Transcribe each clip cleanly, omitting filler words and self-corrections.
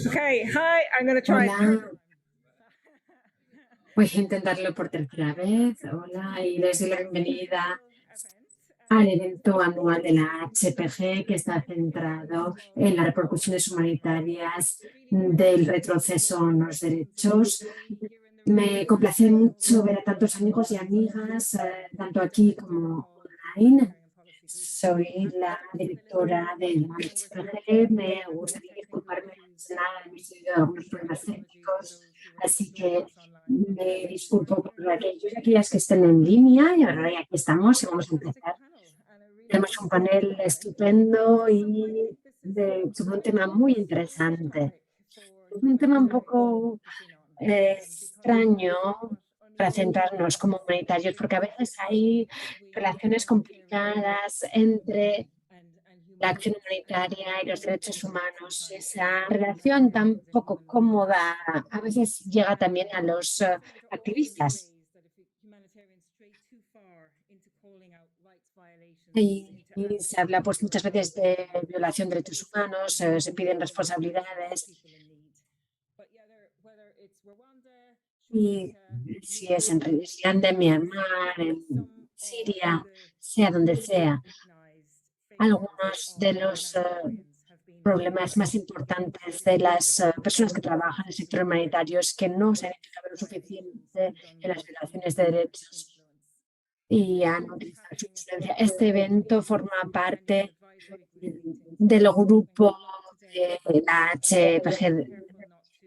Okay, hi, I'm going to try. Hola, voy a intentarlo por tercera vez. Hola, y les doy la bienvenida al evento anual de la HPG, que está centrado en las repercusiones humanitarias del retroceso en los derechos. Me complace mucho ver a tantos amigos y amigas, tanto aquí como online. Soy la directora de la HPG. Me gustaría disculparme antes de nada, hemos tenido algunos problemas técnicos, así que me disculpo por aquellos y aquellas que estén en línea. Y ahora aquí estamos y vamos a empezar. Tenemos un panel estupendo y sobre un tema muy interesante. Un tema un poco extraño para centrarnos como humanitarios, porque a veces hay relaciones complicadas entre la acción humanitaria y los derechos humanos. Esa relación tan poco cómoda a veces llega también a los activistas. Y se habla pues muchas veces de violación de derechos humanos, se piden responsabilidades. Y si es en Ruanda, Myanmar, en Siria, sea donde sea, algunos de los problemas más importantes de las personas que trabajan en el sector humanitario es que no se ha identificado lo suficiente en las violaciones de derechos y han utilizado su influencia. Este evento forma parte del grupo de la HPG.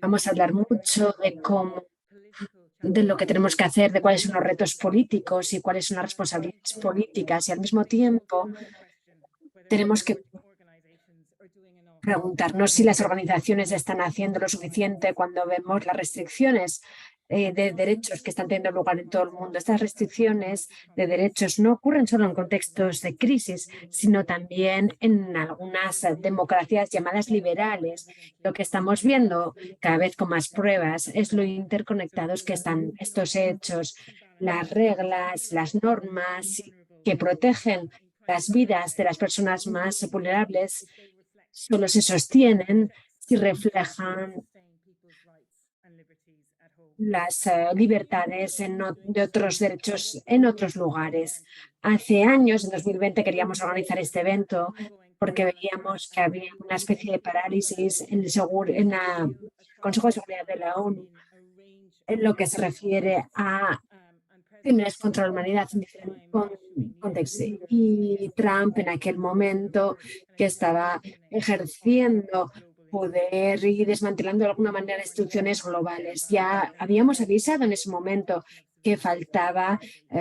Vamos a hablar mucho de lo que tenemos que hacer, de cuáles son los retos políticos y cuáles son las responsabilidades políticas. Y al mismo tiempo tenemos que preguntarnos si las organizaciones están haciendo lo suficiente cuando vemos las restricciones de derechos que están teniendo lugar en todo el mundo. Estas restricciones de derechos no ocurren solo en contextos de crisis, sino también en algunas democracias llamadas liberales. Lo que estamos viendo cada vez con más pruebas es lo interconectados que están estos hechos, las reglas, las normas que protegen las vidas de las personas más vulnerables solo se sostienen si reflejan las libertades de otros derechos en otros lugares. Hace años, en 2020, queríamos organizar este evento porque veíamos que había una especie de parálisis en el Consejo de Seguridad de la ONU en lo que se refiere a crímenes contra la humanidad en diferentes contextos. Y Trump en aquel momento que estaba ejerciendo poder y desmantelando de alguna manera instituciones globales. Ya habíamos avisado en ese momento que faltaba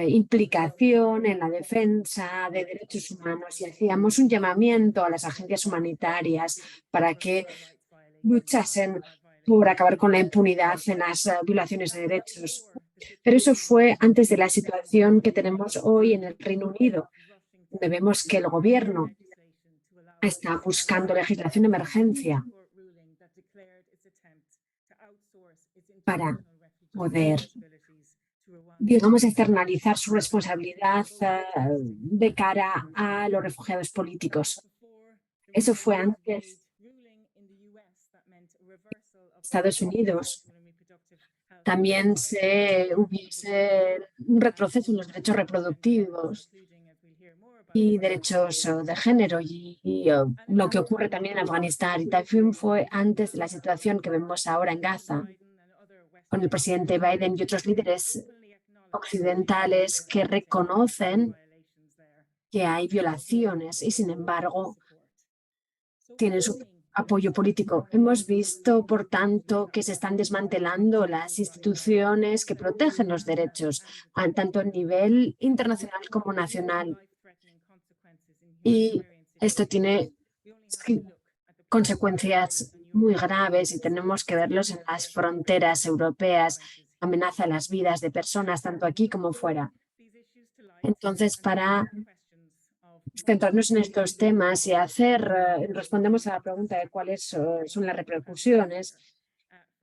implicación en la defensa de derechos humanos y hacíamos un llamamiento a las agencias humanitarias para que luchasen por acabar con la impunidad en las violaciones de derechos. Pero eso fue antes de la situación que tenemos hoy en el Reino Unido, donde vemos que el gobierno está buscando legislación de emergencia para poder, digamos, externalizar su responsabilidad de cara a los refugiados políticos. Eso fue antes Estados Unidos. También se hubiese un retroceso en los derechos reproductivos y derechos de género y lo que ocurre también en Afganistán. Y también fue antes de la situación que vemos ahora en Gaza, con el presidente Biden y otros líderes occidentales que reconocen que hay violaciones y, sin embargo, tienen su apoyo político. Hemos visto, por tanto, que se están desmantelando las instituciones que protegen los derechos, tanto a nivel internacional como nacional. Y esto tiene consecuencias muy graves y tenemos que verlos en las fronteras europeas. Amenaza las vidas de personas, tanto aquí como fuera. Entonces, para centrarnos en estos temas y respondemos a la pregunta de cuáles son las repercusiones,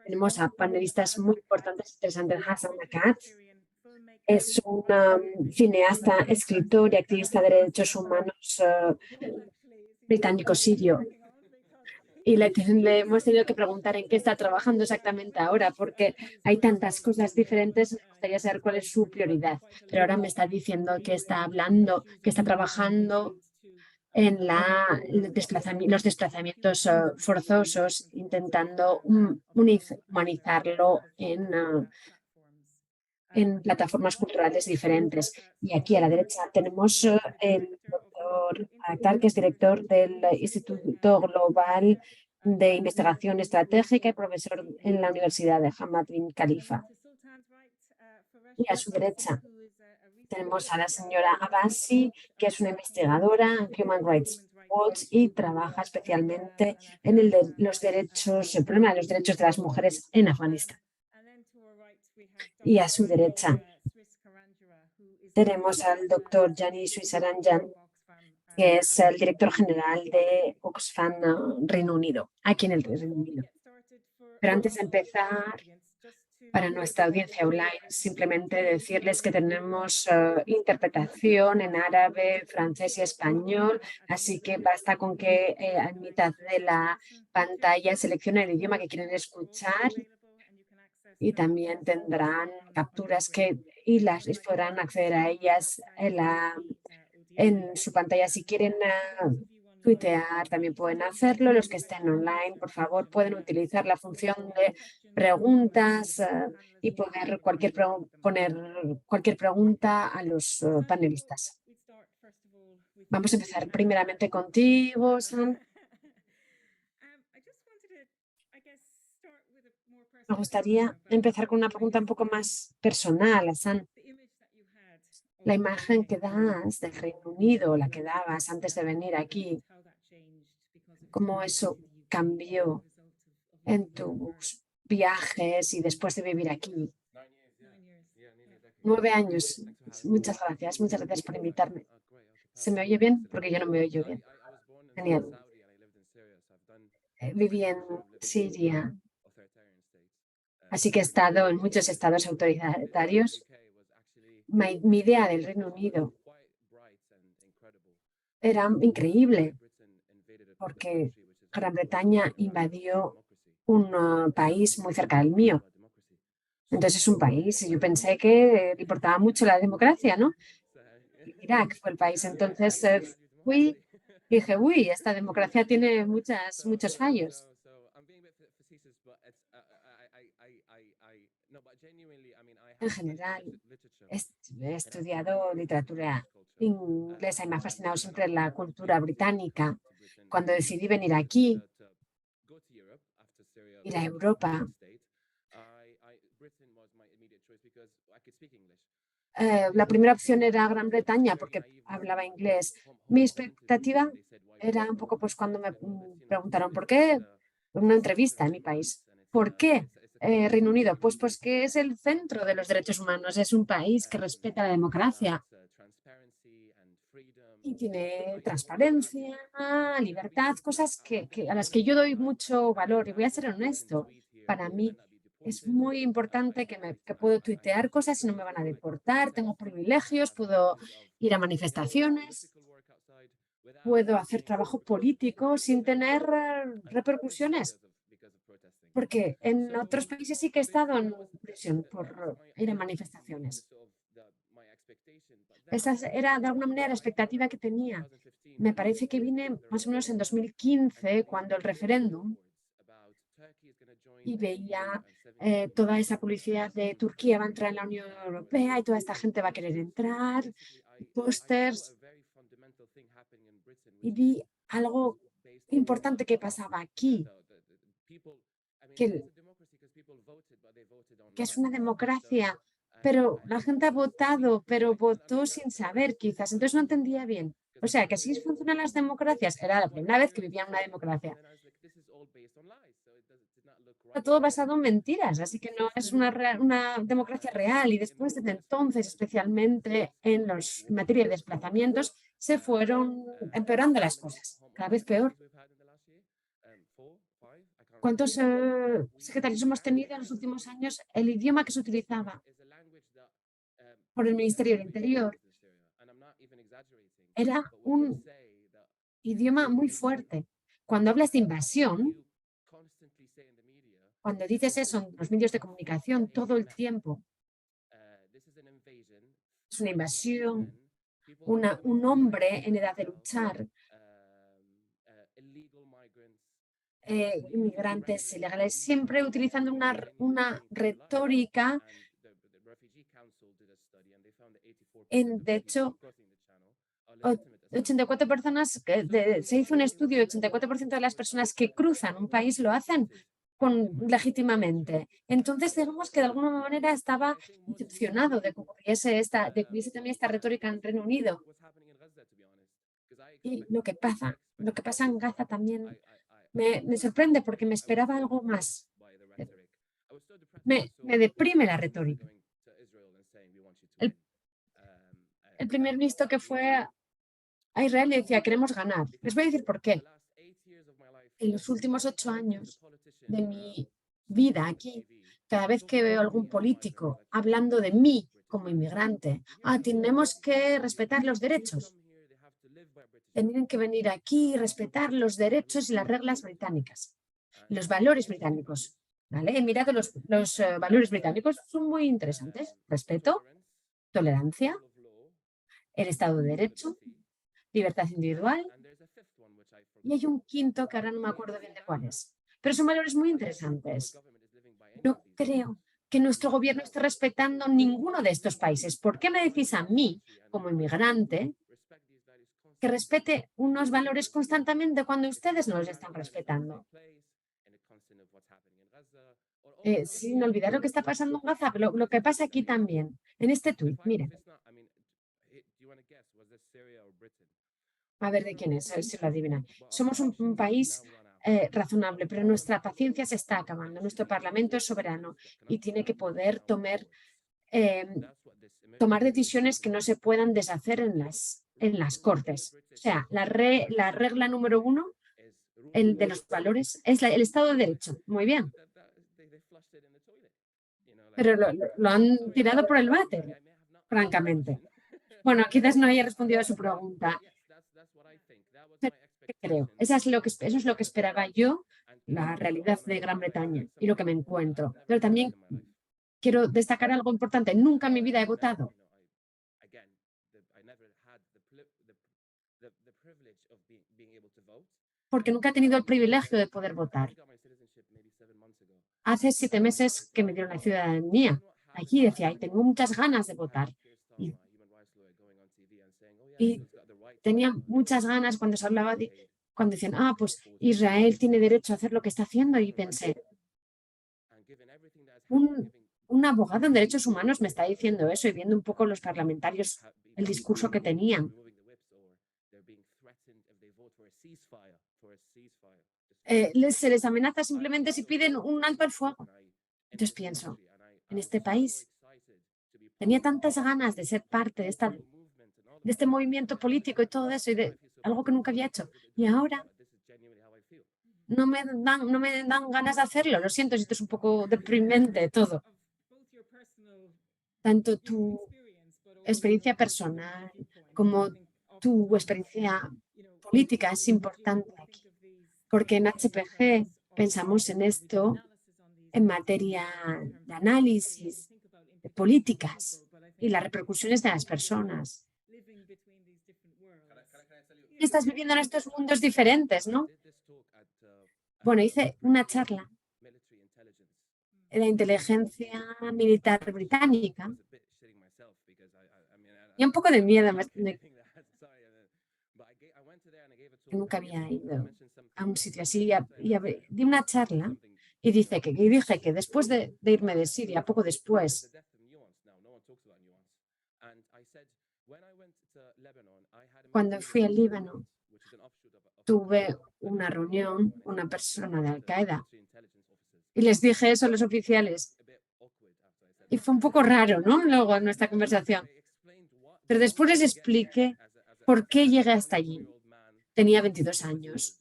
tenemos a panelistas muy importantes e interesantes. Hassan Nakat es un cineasta, escritor y activista de derechos humanos británico-sirio. Y le hemos tenido que preguntar en qué está trabajando exactamente ahora, porque hay tantas cosas diferentes, me gustaría saber cuál es su prioridad. Pero ahora me está diciendo que está hablando, que está trabajando en los desplazamientos forzosos, intentando humanizarlo en plataformas culturales diferentes. Y aquí a la derecha tenemos el doctor Akhtar, que es director del Instituto Global de Investigación Estratégica y profesor en la Universidad de Hamad bin Khalifa. Y a su derecha tenemos a la señora Abbasi, que es una investigadora en Human Rights Watch y trabaja especialmente en el problema de los derechos de las mujeres en Afganistán. Y a su derecha tenemos al doctor Jani Swissaranjan, que es el director general de Oxfam Reino Unido, aquí en el Reino Unido. Pero antes de empezar, para nuestra audiencia online, simplemente decirles que tenemos interpretación en árabe, francés y español, así que basta con que a mitad de la pantalla seleccionen el idioma que quieren escuchar y también tendrán capturas y podrán acceder a ellas en su pantalla. Si quieren tuitear, también pueden hacerlo. Los que estén online, por favor, pueden utilizar la función de preguntas y poner poner cualquier pregunta a los panelistas. Vamos a empezar primeramente contigo, Sam. Me gustaría empezar con una pregunta un poco más personal, Sam. La imagen que das del Reino Unido, la que dabas antes de venir aquí, cómo eso cambió en tus viajes y después de vivir aquí. 9 años. Muchas gracias por invitarme. ¿Se me oye bien? Porque yo no me oyo bien. Genial. Viví en Siria, así que he estado en muchos estados autoritarios. Mi idea del Reino Unido era increíble porque Gran Bretaña invadió un país muy cerca del mío. Entonces es un país, y yo pensé que le importaba mucho la democracia, ¿no? Irak fue el país. Entonces fui y dije, uy, esta democracia tiene muchos fallos. En general, he estudiado literatura inglesa y me ha fascinado siempre la cultura británica. Cuando decidí venir aquí, ir a Europa, la primera opción era Gran Bretaña porque hablaba inglés. Mi expectativa era un poco pues cuando me preguntaron por qué, en una entrevista en mi país, ¿por qué Reino Unido? Pues que es el centro de los derechos humanos, es un país que respeta la democracia y tiene transparencia, libertad, cosas a las que yo doy mucho valor. Y voy a ser honesto, para mí es muy importante que puedo tuitear cosas y no me van a deportar, tengo privilegios, puedo ir a manifestaciones, puedo hacer trabajo político sin tener repercusiones. Porque en otros países sí que he estado en prisión por ir a manifestaciones. Esa era de alguna manera la expectativa que tenía. Me parece que vine más o menos en 2015, cuando el referéndum, y veía toda esa publicidad de Turquía va a entrar en la Unión Europea y toda esta gente va a querer entrar, pósters, y vi algo importante que pasaba aquí, que, que es una democracia, pero la gente ha votado, pero votó sin saber quizás, entonces no entendía bien. O sea, que así funcionan las democracias. Era la primera vez que vivía en una democracia. Está todo basado en mentiras, así que no es una democracia real. Y después, desde entonces, especialmente en materia de desplazamientos, se fueron empeorando las cosas, cada vez peor. ¿Cuántos secretarios hemos tenido en los últimos años? El idioma que se utilizaba por el Ministerio del Interior era un idioma muy fuerte. cuando hablas de invasión, cuando dices eso en los medios de comunicación todo el tiempo, es una invasión, un hombre en edad de luchar, inmigrantes ilegales, siempre utilizando una retórica. De hecho, 84 personas, se hizo un estudio, 84% de las personas que cruzan un país lo hacen legítimamente. Entonces, digamos que de alguna manera estaba decepcionado de que hubiese también esta retórica en Reino Unido. Y lo que pasa en Gaza también me sorprende porque me esperaba algo más. Me deprime la retórica. El primer ministro que fue a Israel le decía, queremos ganar. Les voy a decir por qué. En los últimos 8 años de mi vida aquí, cada vez que veo a algún político hablando de mí como inmigrante, tenemos que respetar los derechos. Tienen que venir aquí y respetar los derechos y las reglas británicas, los valores británicos. ¿Vale? He mirado los valores británicos, son muy interesantes. Respeto, tolerancia, el Estado de Derecho, libertad individual, y hay un quinto que ahora no me acuerdo bien de cuál es. Pero son valores muy interesantes. No creo que nuestro gobierno esté respetando ninguno de estos países. ¿Por qué me decís a mí, como inmigrante, que respete unos valores constantemente cuando ustedes no los están respetando? Sin olvidar lo que está pasando en Gaza, lo que pasa aquí también, en este tuit, miren. A ver de quién es, a ver si lo adivinan. Somos un país razonable, pero nuestra paciencia se está acabando. Nuestro Parlamento es soberano y tiene que poder tomar decisiones que no se puedan deshacer en las Cortes. O sea, la regla número 1, el de los valores, es el Estado de Derecho. Muy bien. Pero lo han tirado por el váter, francamente. Bueno, quizás no haya respondido a su pregunta. Pero creo, eso es lo que esperaba yo, la realidad de Gran Bretaña y lo que me encuentro. Pero también quiero destacar algo importante. Nunca en mi vida he votado. Porque nunca he tenido el privilegio de poder votar. Hace 7 meses que me dieron la ciudadanía. Allí decía, tengo muchas ganas de votar. Y tenía muchas ganas cuando se hablaba cuando decían, pues Israel tiene derecho a hacer lo que está haciendo, y pensé, un abogado en derechos humanos me está diciendo eso, y viendo un poco los parlamentarios, el discurso que tenían. Se les amenaza simplemente si piden un alto al fuego. Entonces pienso, en este país tenía tantas ganas de ser parte de este movimiento político y todo eso, y de algo que nunca había hecho. Y ahora no me dan ganas de hacerlo. Lo siento si esto es un poco deprimente todo. Tanto tu experiencia personal como tu experiencia política es importante aquí. Porque en HPG pensamos en esto en materia de análisis, de políticas y las repercusiones de las personas. Estás viviendo en estos mundos diferentes, ¿no? Bueno, hice una charla de la inteligencia militar británica y un poco de miedo. Nunca había ido a un sitio así y di una charla y dije que después de irme de Siria, poco después, cuando fui al Líbano, tuve una reunión, una persona de Al-Qaeda, y les dije eso a los oficiales. Y fue un poco raro, ¿no? Luego en nuestra conversación. Pero después les expliqué por qué llegué hasta allí. Tenía 22 años.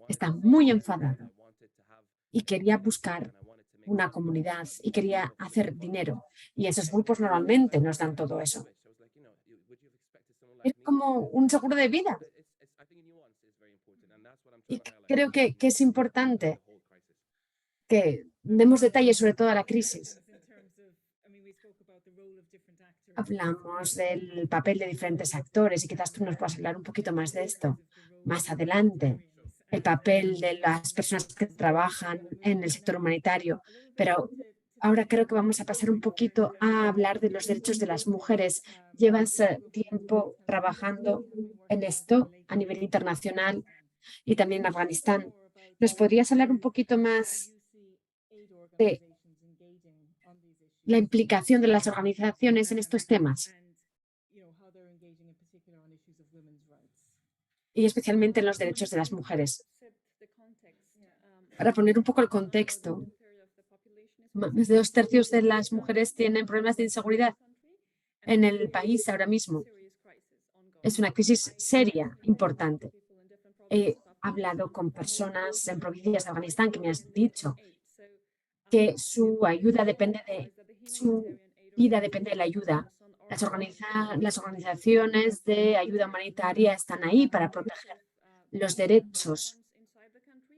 Estaba muy enfadado y quería buscar una comunidad y quería hacer dinero. Y esos grupos normalmente nos dan todo eso. Es como un seguro de vida. Y creo que es importante que demos detalles sobre toda la crisis. Hablamos del papel de diferentes actores y quizás tú nos puedas hablar un poquito más de esto más adelante, el papel de las personas que trabajan en el sector humanitario, pero ahora creo que vamos a pasar un poquito a hablar de los derechos de las mujeres. Llevas tiempo trabajando en esto a nivel internacional y también en Afganistán. ¿Nos podrías hablar un poquito más de la implicación de las organizaciones en estos temas y especialmente en los derechos de las mujeres? Para poner un poco el contexto, más de 2/3 de las mujeres tienen problemas de inseguridad en el país ahora mismo. Es una crisis seria, importante. He hablado con personas en provincias de Afganistán que me han dicho que su vida depende de la ayuda. Las organizaciones de ayuda humanitaria están ahí para proteger los derechos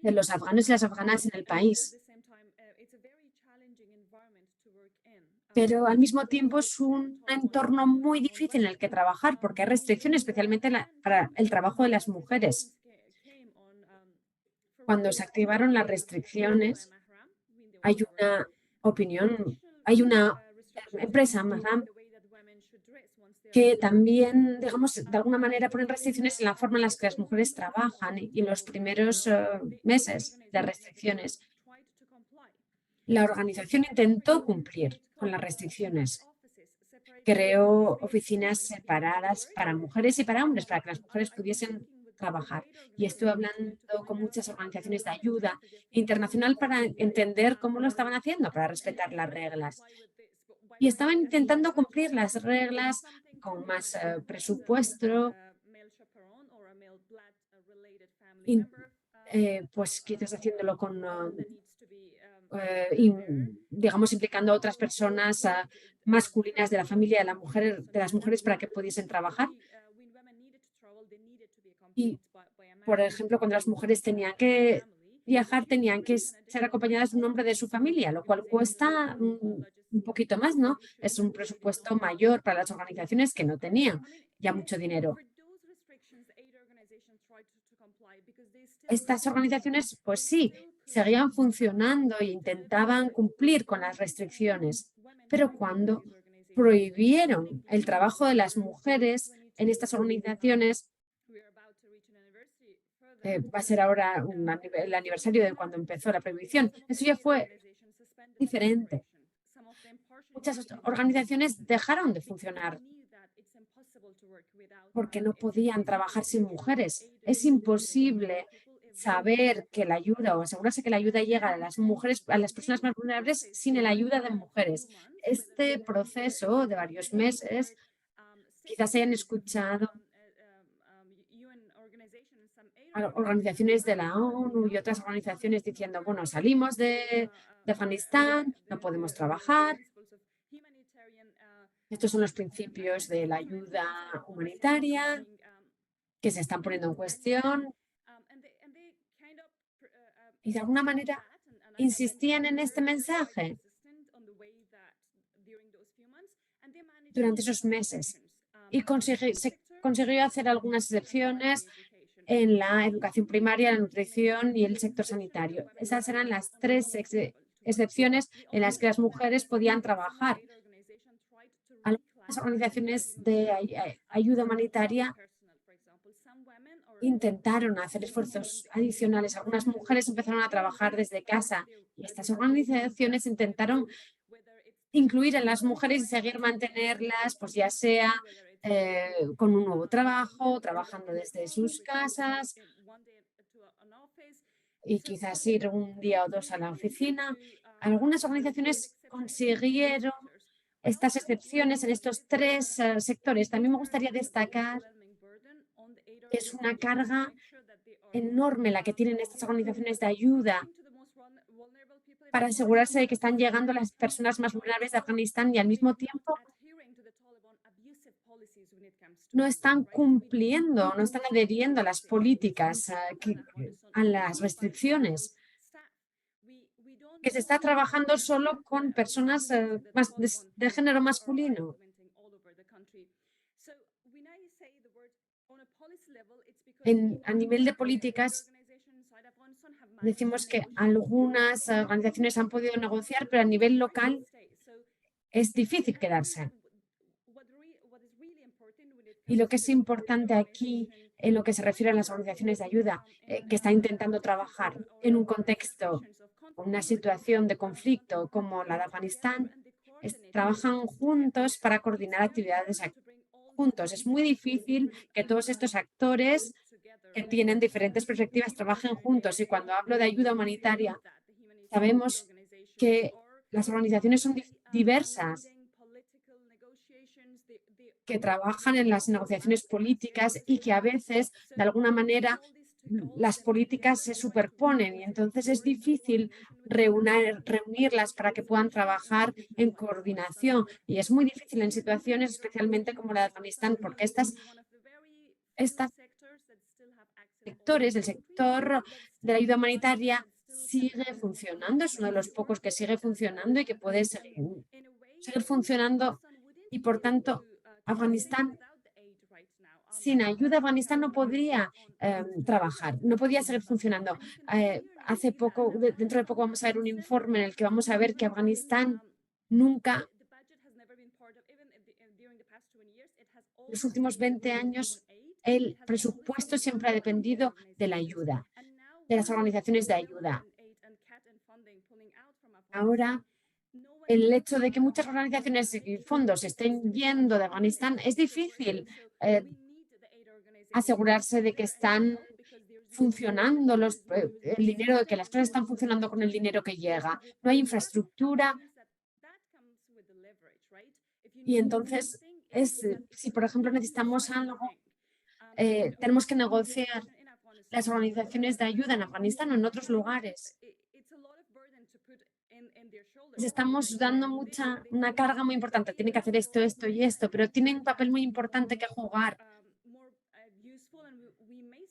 de los afganos y las afganas en el país. Pero al mismo tiempo es un entorno muy difícil en el que trabajar porque hay restricciones, especialmente para el trabajo de las mujeres. Cuando se activaron las restricciones, hay una opinión, hay una empresa, Mahram, que también, digamos, de alguna manera ponen restricciones en la forma en la que las mujeres trabajan y en los primeros meses de restricciones. La organización intentó cumplir con las restricciones. Creó oficinas separadas para mujeres y para hombres, para que las mujeres pudiesen trabajar. Y estuve hablando con muchas organizaciones de ayuda internacional para entender cómo lo estaban haciendo, para respetar las reglas. Y estaban intentando cumplir las reglas con más presupuesto, pues quizás haciéndolo con, digamos, implicando a otras personas masculinas de la familia de las mujeres para que pudiesen trabajar. Y, por ejemplo, cuando las mujeres tenían que viajar, tenían que ser acompañadas de un hombre de su familia, lo cual cuesta un poquito más, ¿no? Es un presupuesto mayor para las organizaciones que no tenían ya mucho dinero. Estas organizaciones, pues sí, seguían funcionando e intentaban cumplir con las restricciones, pero cuando prohibieron el trabajo de las mujeres en estas organizaciones, va a ser ahora el aniversario de cuando empezó la prohibición, eso ya fue diferente. Muchas organizaciones dejaron de funcionar porque no podían trabajar sin mujeres. Es imposible saber que la ayuda o asegurarse que la ayuda llega a las mujeres, a las personas más vulnerables sin la ayuda de mujeres. Este proceso de varios meses, quizás hayan escuchado a organizaciones de la ONU y otras organizaciones diciendo, bueno, salimos de Afganistán, no podemos trabajar. Estos son los principios de la ayuda humanitaria que se están poniendo en cuestión y de alguna manera insistían en este mensaje durante esos meses y se consiguió hacer algunas excepciones en la educación primaria, la nutrición y el sector sanitario. Esas eran las tres excepciones en las que las mujeres podían trabajar. Algunas organizaciones de ayuda humanitaria intentaron hacer esfuerzos adicionales. Algunas mujeres empezaron a trabajar desde casa y estas organizaciones intentaron incluir a las mujeres y seguir mantenerlas, pues ya sea con un nuevo trabajo, trabajando desde sus casas y quizás ir un día o dos a la oficina. Algunas organizaciones consiguieron estas excepciones en estos tres sectores. También me gustaría destacar que es una carga enorme la que tienen estas organizaciones de ayuda para asegurarse de que están llegando las personas más vulnerables de Afganistán y al mismo tiempo no están cumpliendo, no están adheriendo a las políticas, a las restricciones, que se está trabajando solo con personas de género masculino. A nivel de políticas, decimos que algunas organizaciones han podido negociar, pero a nivel local es difícil quedarse. Y lo que es importante aquí, en lo que se refiere a las organizaciones de ayuda, que están intentando trabajar en un contexto, una situación de conflicto como la de Afganistán, trabajan juntos para coordinar actividades juntos. Es muy difícil que todos estos actores que tienen diferentes perspectivas trabajen juntos. Y cuando hablo de ayuda humanitaria, sabemos que las organizaciones son diversas, que trabajan en las negociaciones políticas y que a veces, de alguna manera, las políticas se superponen y entonces es difícil reunirlas para que puedan trabajar en coordinación. Y es muy difícil en situaciones especialmente como la de Afganistán, porque estos sectores, el sector de la ayuda humanitaria sigue funcionando, es uno de los pocos que sigue funcionando y que puede seguir funcionando y por tanto Afganistán, sin ayuda Afganistán no podría trabajar, no podía seguir funcionando. Hace poco, dentro de poco vamos a ver un informe en el que vamos a ver que Afganistán nunca, en los últimos 20 años, el presupuesto siempre ha dependido de la ayuda, de las organizaciones de ayuda. Ahora, el hecho de que muchas organizaciones y fondos estén yendo de Afganistán es difícil asegurarse de que están funcionando el dinero, que las cosas están funcionando con el dinero que llega. No hay infraestructura y entonces si por ejemplo necesitamos algo, tenemos que negociar las organizaciones de ayuda en Afganistán o en otros lugares. Les estamos dando una carga muy importante. Tienen que hacer esto, esto y esto, pero tienen un papel muy importante que jugar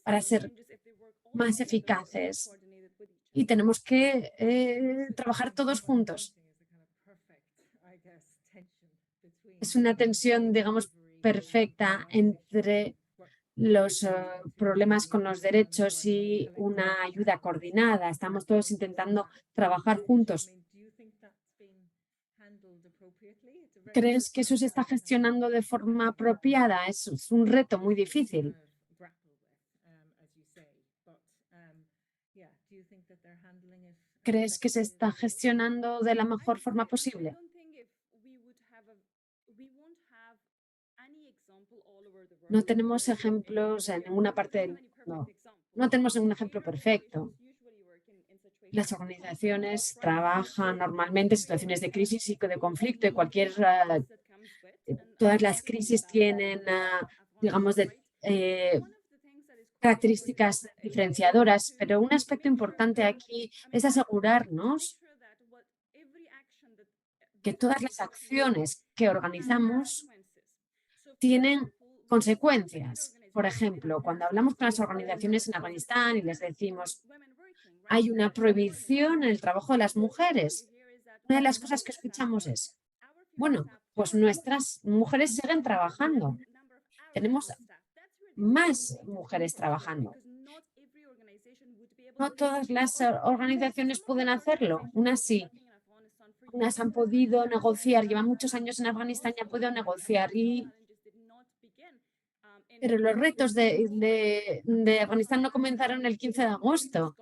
para ser más eficaces. Y tenemos que trabajar todos juntos. Es una tensión, digamos, perfecta entre los problemas con los derechos y una ayuda coordinada. Estamos todos intentando trabajar juntos. ¿Crees que eso se está gestionando de forma apropiada? Es un reto muy difícil. ¿Crees que se está gestionando de la mejor forma posible? No tenemos ejemplos en ninguna parte del mundo. No tenemos un ejemplo perfecto. Las organizaciones trabajan normalmente en situaciones de crisis y de conflicto y todas las crisis tienen, digamos, características diferenciadoras, pero un aspecto importante aquí es asegurarnos que todas las acciones que organizamos tienen consecuencias. Por ejemplo, cuando hablamos con las organizaciones en Afganistán y les decimos hay una prohibición en el trabajo de las mujeres, una de las cosas que escuchamos es, bueno, pues nuestras mujeres siguen trabajando. Tenemos más mujeres trabajando. No todas las organizaciones pueden hacerlo, unas sí. Unas han podido negociar, llevan muchos años en Afganistán y han podido negociar. Pero los retos de Afganistán no comenzaron el 15 de agosto.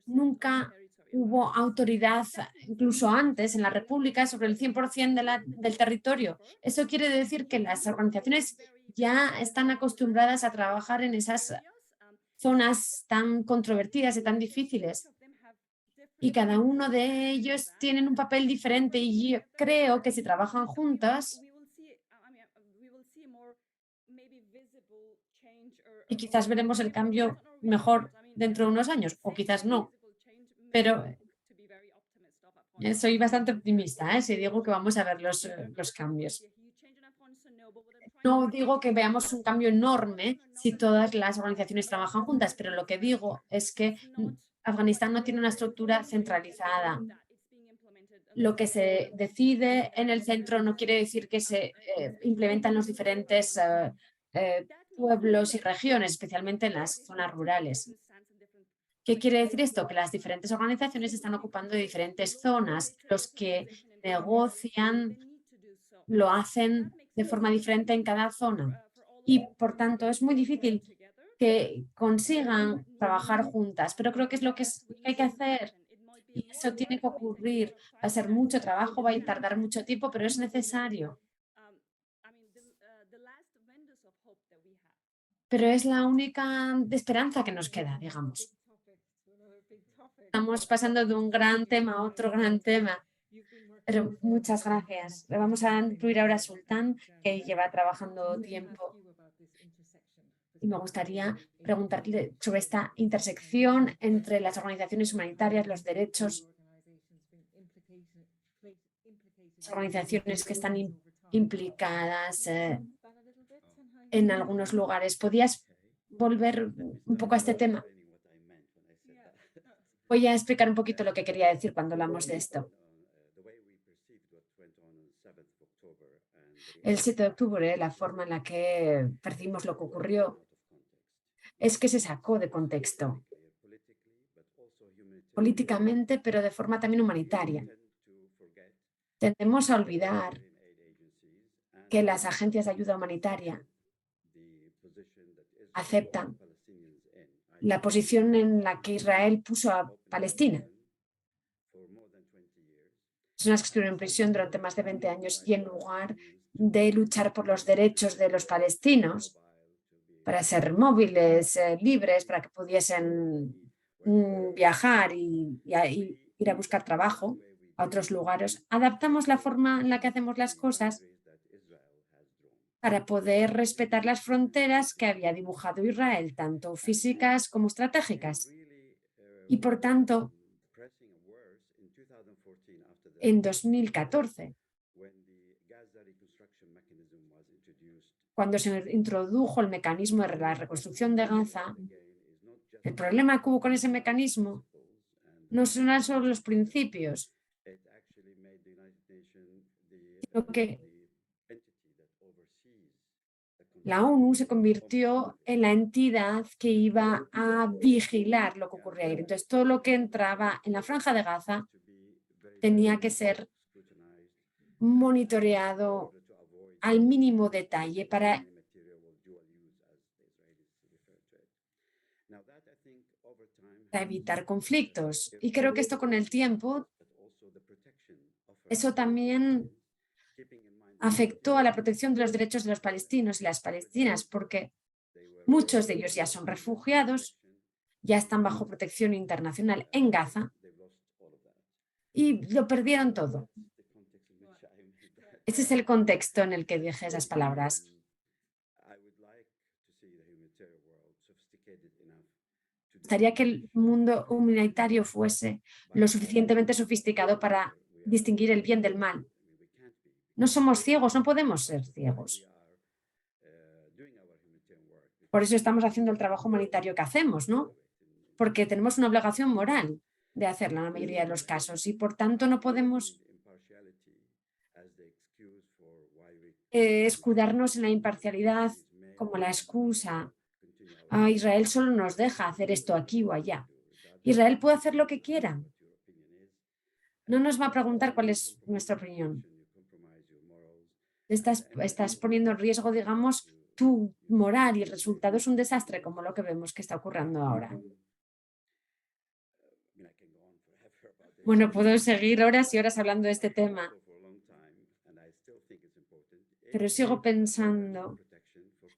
Nunca hubo autoridad, incluso antes, en la República, sobre el 100% del territorio. Eso quiere decir que las organizaciones ya están acostumbradas a trabajar en esas zonas tan controvertidas y tan difíciles. Y cada uno de ellos tienen un papel diferente y yo creo que si trabajan juntas y quizás veremos el cambio mejor dentro de unos años o quizás no, pero Soy bastante optimista, si digo que vamos a ver los cambios. No digo que veamos un cambio enorme si todas las organizaciones trabajan juntas, pero lo que digo es que Afganistán no tiene una estructura centralizada. Lo que se decide en el centro no quiere decir que se implementan los diferentes pueblos y regiones, especialmente en las zonas rurales. ¿Qué quiere decir esto? Que las diferentes organizaciones están ocupando diferentes zonas. Los que negocian lo hacen de forma diferente en cada zona. Y por tanto es muy difícil que consigan trabajar juntas, pero creo que es lo que hay que hacer. Y eso tiene que ocurrir. Va a ser mucho trabajo, va a tardar mucho tiempo, pero es necesario. Pero es la única esperanza que nos queda, digamos. Estamos pasando de un gran tema a otro gran tema. Pero muchas gracias. Le vamos a incluir ahora a Sultán, que lleva trabajando tiempo. Y me gustaría preguntarle sobre esta intersección entre las organizaciones humanitarias, los derechos, las organizaciones que están implicadas en algunos lugares. ¿Podías volver un poco a este tema? Voy a explicar un poquito lo que quería decir cuando hablamos de esto. El 7 de octubre, la forma en la que percibimos lo que ocurrió es que se sacó de contexto políticamente, pero de forma también humanitaria. Tendemos a olvidar que las agencias de ayuda humanitaria aceptan la posición en la que Israel puso a Palestina. Personas que estuvieron en prisión durante más de 20 años y en lugar de luchar por los derechos de los palestinos, para ser móviles, libres, para que pudiesen viajar y ir a buscar trabajo a otros lugares, adaptamos la forma en la que hacemos las cosas para poder respetar las fronteras que había dibujado Israel, tanto físicas como estratégicas. Y por tanto, en 2014, cuando se introdujo el mecanismo de la reconstrucción de Gaza, el problema que hubo con ese mecanismo no son solo los principios, sino que la ONU se convirtió en la entidad que iba a vigilar lo que ocurría ahí. Entonces, todo lo que entraba en la Franja de Gaza tenía que ser monitoreado al mínimo detalle para evitar conflictos. Y creo que esto con el tiempo, eso también afectó a la protección de los derechos de los palestinos y las palestinas, porque muchos de ellos ya son refugiados, ya están bajo protección internacional en Gaza y lo perdieron todo. Ese es el contexto en el que dije esas palabras. Gustaría que el mundo humanitario fuese lo suficientemente sofisticado para distinguir el bien del mal. No somos ciegos, no podemos ser ciegos. Por eso estamos haciendo el trabajo humanitario que hacemos, ¿no? Porque tenemos una obligación moral de hacerlo en la mayoría de los casos y por tanto no podemos escudarnos en la imparcialidad como la excusa. Israel solo nos deja hacer esto aquí o allá. Israel puede hacer lo que quiera. No nos va a preguntar cuál es nuestra opinión. Estás poniendo en riesgo, digamos, tu moral y el resultado es un desastre como lo que vemos que está ocurriendo ahora. Bueno, puedo seguir horas y horas hablando de este tema, pero sigo pensando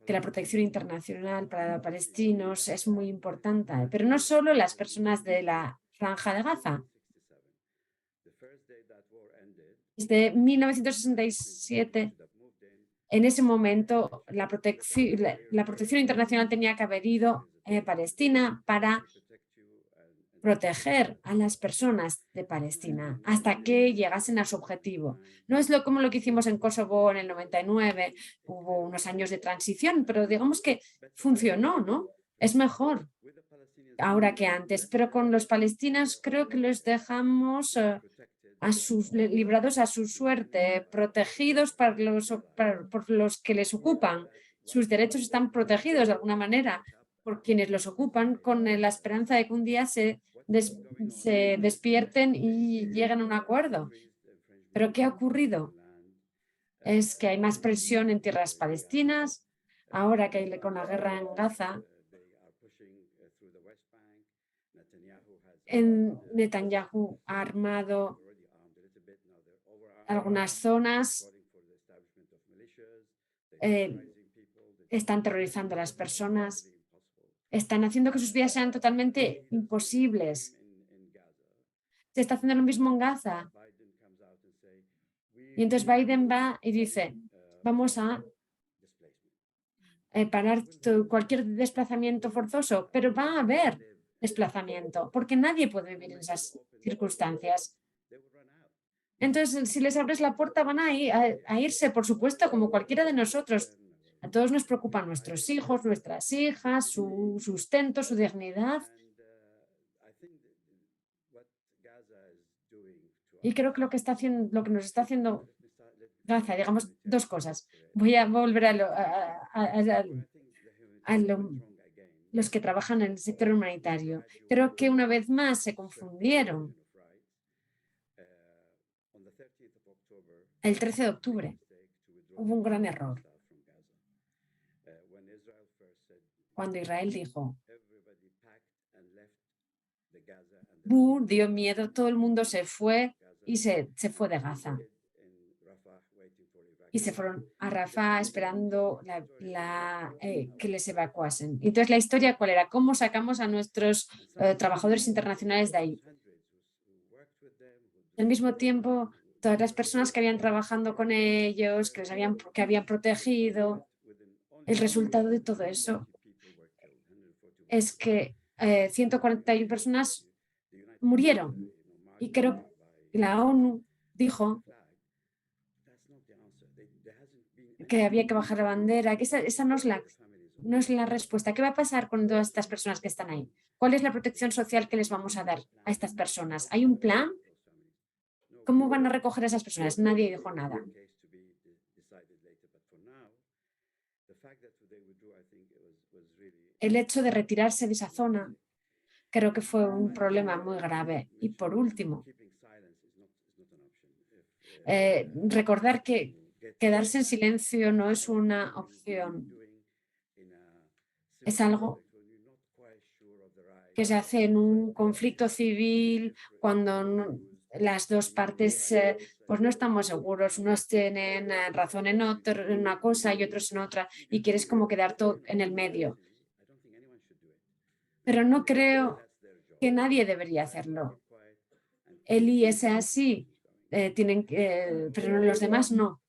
que la protección internacional para palestinos es muy importante, pero no solo las personas de la Franja de Gaza. Desde 1967, en ese momento, la protección internacional tenía que haber ido a Palestina para proteger a las personas de Palestina hasta que llegasen a su objetivo. No es como lo que hicimos en Kosovo en el 99, hubo unos años de transición, pero digamos que funcionó, ¿no? Es mejor ahora que antes, pero con los palestinos creo que los dejamos librados a su suerte, protegidos por los que les ocupan. Sus derechos están protegidos de alguna manera por quienes los ocupan, con la esperanza de que un día se despierten y lleguen a un acuerdo. ¿Pero qué ha ocurrido? Es que hay más presión en tierras palestinas, ahora que hay con la guerra en Gaza. Netanyahu ha armado algunas zonas, están aterrorizando a las personas, están haciendo que sus vidas sean totalmente imposibles. Se está haciendo lo mismo en Gaza. Y entonces Biden va y dice, vamos a parar cualquier desplazamiento forzoso, pero va a haber desplazamiento, porque nadie puede vivir en esas circunstancias. Entonces, si les abres la puerta, van a irse, por supuesto, como cualquiera de nosotros. A todos nos preocupan nuestros hijos, nuestras hijas, su sustento, su dignidad. Y creo que lo que nos está haciendo Gaza, digamos, dos cosas. Voy a volver a los que trabajan en el sector humanitario. Creo que una vez más se confundieron. El 13 de octubre hubo un gran error. Cuando Israel dijo, dio miedo, todo el mundo se fue y se fue de Gaza. Y se fueron a Rafah esperando que les evacuasen. Entonces, la historia, ¿cuál era? ¿Cómo sacamos a nuestros trabajadores internacionales de ahí? Al mismo tiempo, todas las personas que habían trabajado con ellos, que habían protegido, el resultado de todo eso es que 141 personas murieron. Y creo que la ONU dijo que había que bajar la bandera, que esa no es la respuesta. ¿Qué va a pasar con todas estas personas que están ahí? ¿Cuál es la protección social que les vamos a dar a estas personas? ¿Hay un plan? ¿Cómo van a recoger a esas personas? Nadie dijo nada. El hecho de retirarse de esa zona creo que fue un problema muy grave. Y por último, recordar que quedarse en silencio no es una opción. Es algo que se hace en un conflicto civil cuando las dos partes pues no estamos seguros, unos tienen razón en una cosa y otros en otra, y quieres como quedar todo en el medio. Pero no creo que nadie debería hacerlo. El ISA sí, pero los demás no.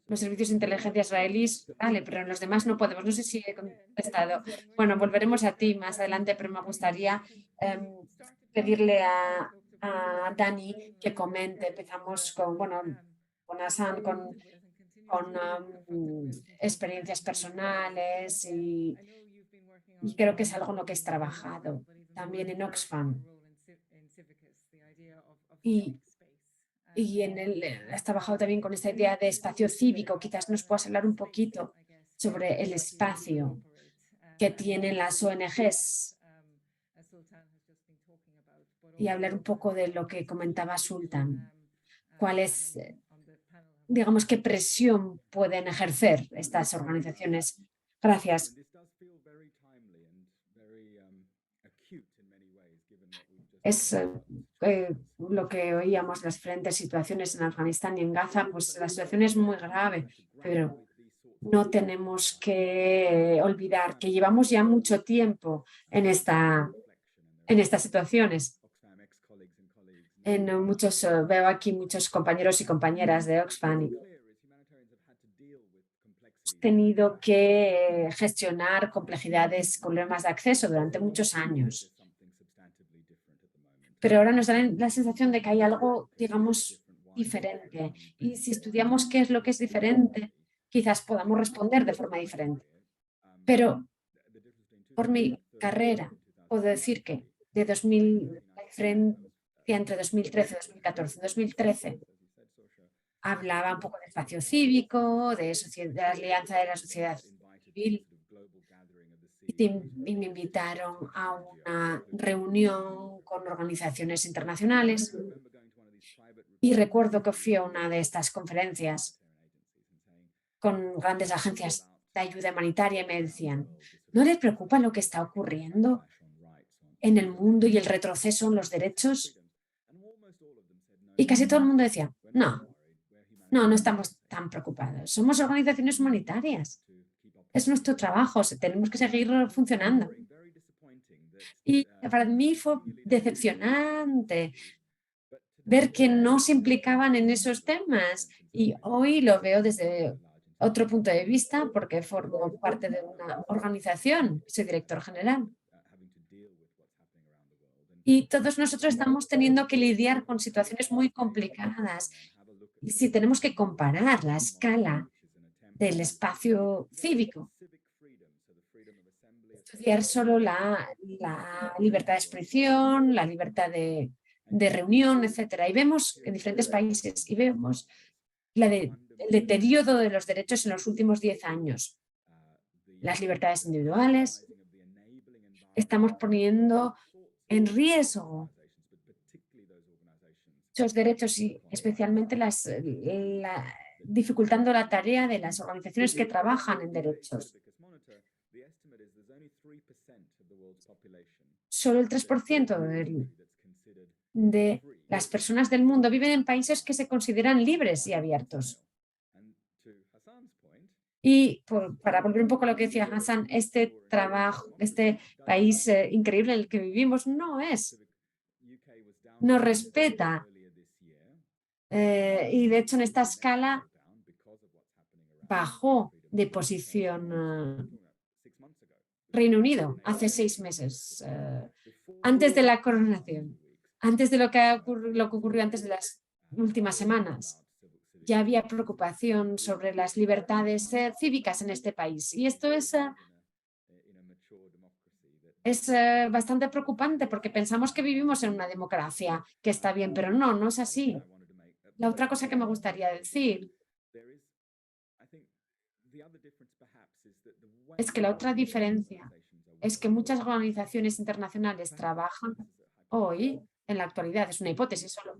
Los servicios de inteligencia israelíes, vale, pero en los demás no podemos. No sé si he contestado. Bueno, volveremos a ti más adelante, pero me gustaría pedirle a Dani que comente. Empezamos con Hassan, con experiencias personales y creo que es algo en lo que has trabajado también en Oxfam. Y has trabajado también con esta idea de espacio cívico. Quizás nos puedas hablar un poquito sobre el espacio que tienen las ONGs y hablar un poco de lo que comentaba Sultan. ¿Cuál es, digamos, qué presión pueden ejercer estas organizaciones? Gracias. Es lo que oíamos, las diferentes situaciones en Afganistán y en Gaza, pues la situación es muy grave, pero no tenemos que olvidar que llevamos ya mucho tiempo en estas situaciones. Veo aquí muchos compañeros y compañeras de Oxfam. Hemos tenido que gestionar complejidades, problemas de acceso durante muchos años. pero ahora nos da la sensación de que hay algo, digamos, diferente. Y si estudiamos qué es lo que es diferente, quizás podamos responder de forma diferente. Pero por mi carrera puedo decir que la diferencia entre 2013 y 2014. En 2013 hablaba un poco de espacio cívico, de la alianza de la sociedad civil, y me invitaron a una reunión con organizaciones internacionales. Y recuerdo que fui a una de estas conferencias con grandes agencias de ayuda humanitaria y me decían, ¿no les preocupa lo que está ocurriendo en el mundo y el retroceso en los derechos? Y casi todo el mundo decía, no estamos tan preocupados. Somos organizaciones humanitarias. Es nuestro trabajo, tenemos que seguir funcionando. Y para mí fue decepcionante ver que no se implicaban en esos temas. Y hoy lo veo desde otro punto de vista porque formo parte de una organización, soy director general. Y todos nosotros estamos teniendo que lidiar con situaciones muy complicadas. Y si tenemos que comparar la escala del espacio cívico, estudiar solo la libertad de expresión, la libertad de reunión, etcétera. Y vemos en diferentes países y vemos el deterioro de los derechos en los últimos 10 años. Las libertades individuales, estamos poniendo en riesgo esos derechos y especialmente dificultando la tarea de las organizaciones que trabajan en derechos. Solo el 3% de las personas del mundo viven en países que se consideran libres y abiertos. Y para volver un poco a lo que decía Hassan, este país increíble en el que vivimos no respeta. Y de hecho en esta escala bajó de posición Reino Unido hace 6 meses, antes de la coronación, antes de lo que ocurrió antes de las últimas semanas. Ya había preocupación sobre las libertades cívicas en este país. Y esto es bastante preocupante porque pensamos que vivimos en una democracia que está bien, pero no es así. La otra cosa que me gustaría decir es que la otra diferencia es que muchas organizaciones internacionales trabajan hoy, en la actualidad, es una hipótesis solo,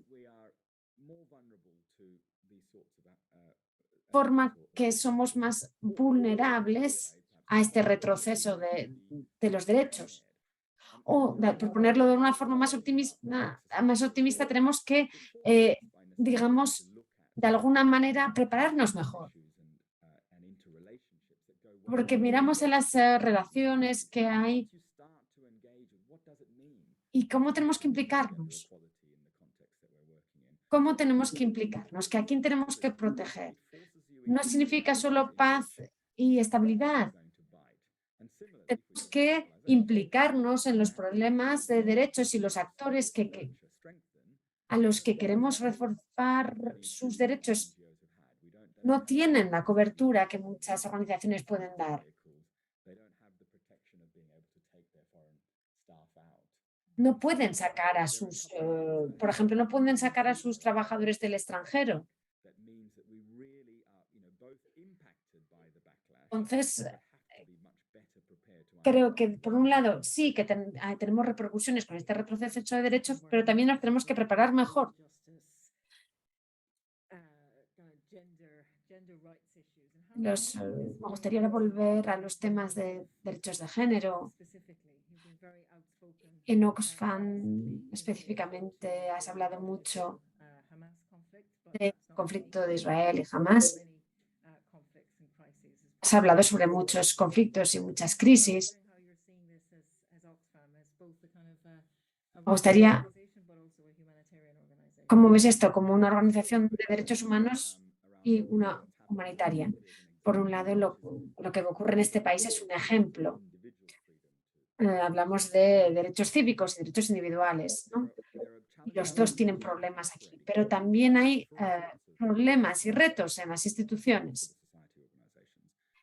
forma que somos más vulnerables a este retroceso de los derechos. O, por ponerlo de una forma más optimista tenemos que, digamos, de alguna manera prepararnos mejor. Porque miramos en las relaciones que hay y cómo tenemos que implicarnos. ¿Cómo tenemos que implicarnos? ¿Que a quién tenemos que proteger? No significa solo paz y estabilidad. Tenemos que implicarnos en los problemas de derechos y los actores a los que queremos reforzar sus derechos no tienen la cobertura que muchas organizaciones pueden dar. No pueden sacar por ejemplo, no pueden sacar a sus trabajadores del extranjero. Entonces, creo que por un lado sí que tenemos repercusiones con este retroceso de derechos, pero también nos tenemos que preparar mejor. Me gustaría volver a los temas de derechos de género. En Oxfam específicamente has hablado mucho del conflicto de Israel y Hamás. Has hablado sobre muchos conflictos y muchas crisis. Me gustaría, ¿cómo ves esto? Como una organización de derechos humanos y una humanitaria. Por un lado, lo que ocurre en este país es un ejemplo. Hablamos de derechos cívicos y derechos individuales, ¿no? los dos tienen problemas aquí, pero también hay problemas y retos en las instituciones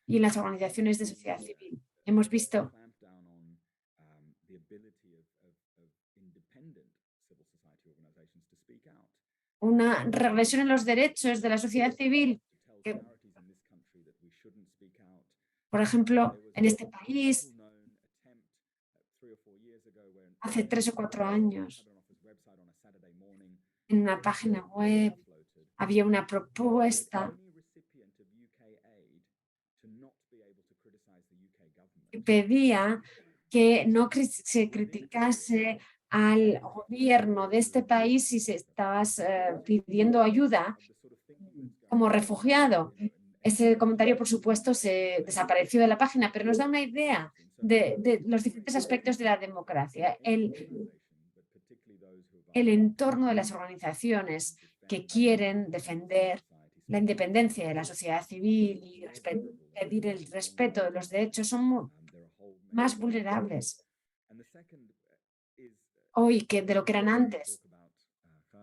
y en las organizaciones de sociedad civil. Hemos visto una regresión en los derechos de la sociedad civil que, por ejemplo, en este país, hace 3 o 4 años, en una página web había una propuesta que pedía que no se criticase al gobierno de este país si se estabas pidiendo ayuda como refugiado. Ese comentario, por supuesto, se desapareció de la página, pero nos da una idea de los diferentes aspectos de la democracia. El entorno de las organizaciones que quieren defender la independencia de la sociedad civil y pedir el respeto de los derechos son más vulnerables hoy que de lo que eran antes.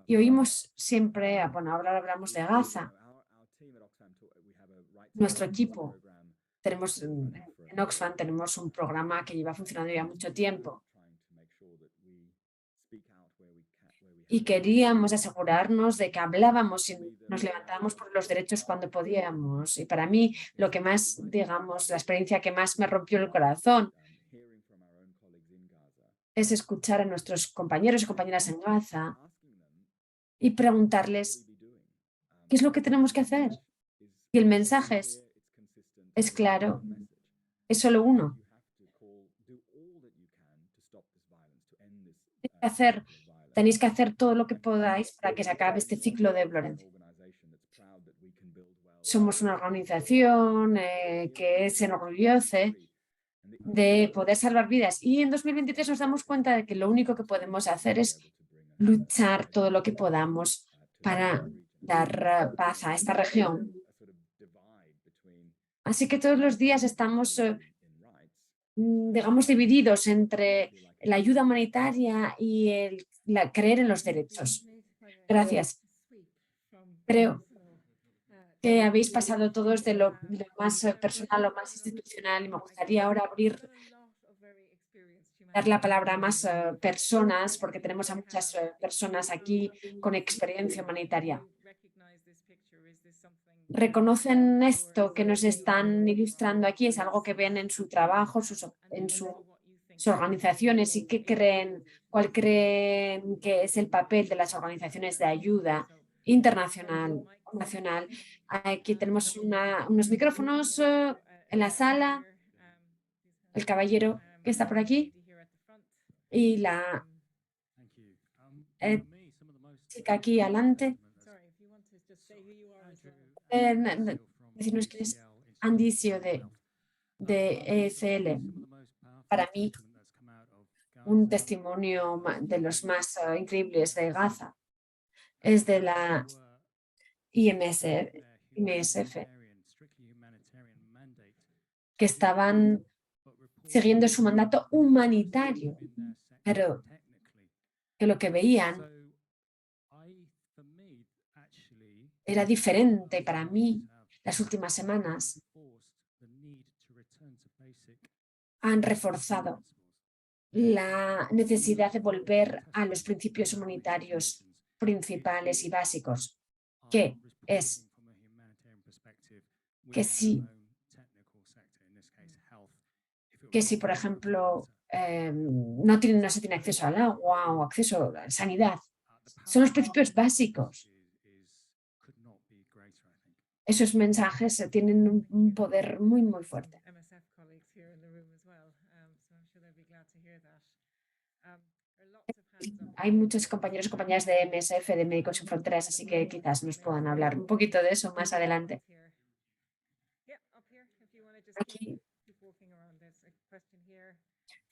Y oímos siempre, bueno, ahora hablamos de Gaza. Nuestro equipo, tenemos en Oxfam tenemos un programa que lleva funcionando ya mucho tiempo y queríamos asegurarnos de que hablábamos y nos levantábamos por los derechos cuando podíamos. Y para mí, lo que más, digamos, la experiencia que más me rompió el corazón es escuchar a nuestros compañeros y compañeras en Gaza y preguntarles qué es lo que tenemos que hacer. Y el mensaje es claro, es solo uno. Tenéis que hacer todo lo que podáis para que se acabe este ciclo de violencia. Somos una organización que se enorgullece de poder salvar vidas y en 2023 nos damos cuenta de que lo único que podemos hacer es luchar todo lo que podamos para dar paz a esta región. Así que todos los días estamos, digamos, divididos entre la ayuda humanitaria y creer en los derechos. Gracias. Creo que habéis pasado todos de lo más personal a lo más institucional y me gustaría ahora dar la palabra a más personas porque tenemos a muchas personas aquí con experiencia humanitaria. ¿Reconocen esto que nos están ilustrando aquí? ¿Es algo que ven en su trabajo, en sus organizaciones y qué creen, cuál creen que es el papel de las organizaciones de ayuda internacional, nacional? Aquí tenemos unos micrófonos en la sala, el caballero que está por aquí y la chica aquí adelante. Decirnos quién es Andicio de EFL. Para mí, un testimonio de los más increíbles de Gaza es de la IMSF, que estaban siguiendo su mandato humanitario, pero que lo que veían era diferente para mí. Las últimas semanas han reforzado la necesidad de volver a los principios humanitarios principales y básicos, que es que si por ejemplo, no se tiene acceso al agua o acceso a sanidad, son los principios básicos. Esos mensajes tienen un poder muy, muy fuerte. Hay muchos compañeros y compañeras de MSF, de Médicos Sin Fronteras, así que quizás nos puedan hablar un poquito de eso más adelante.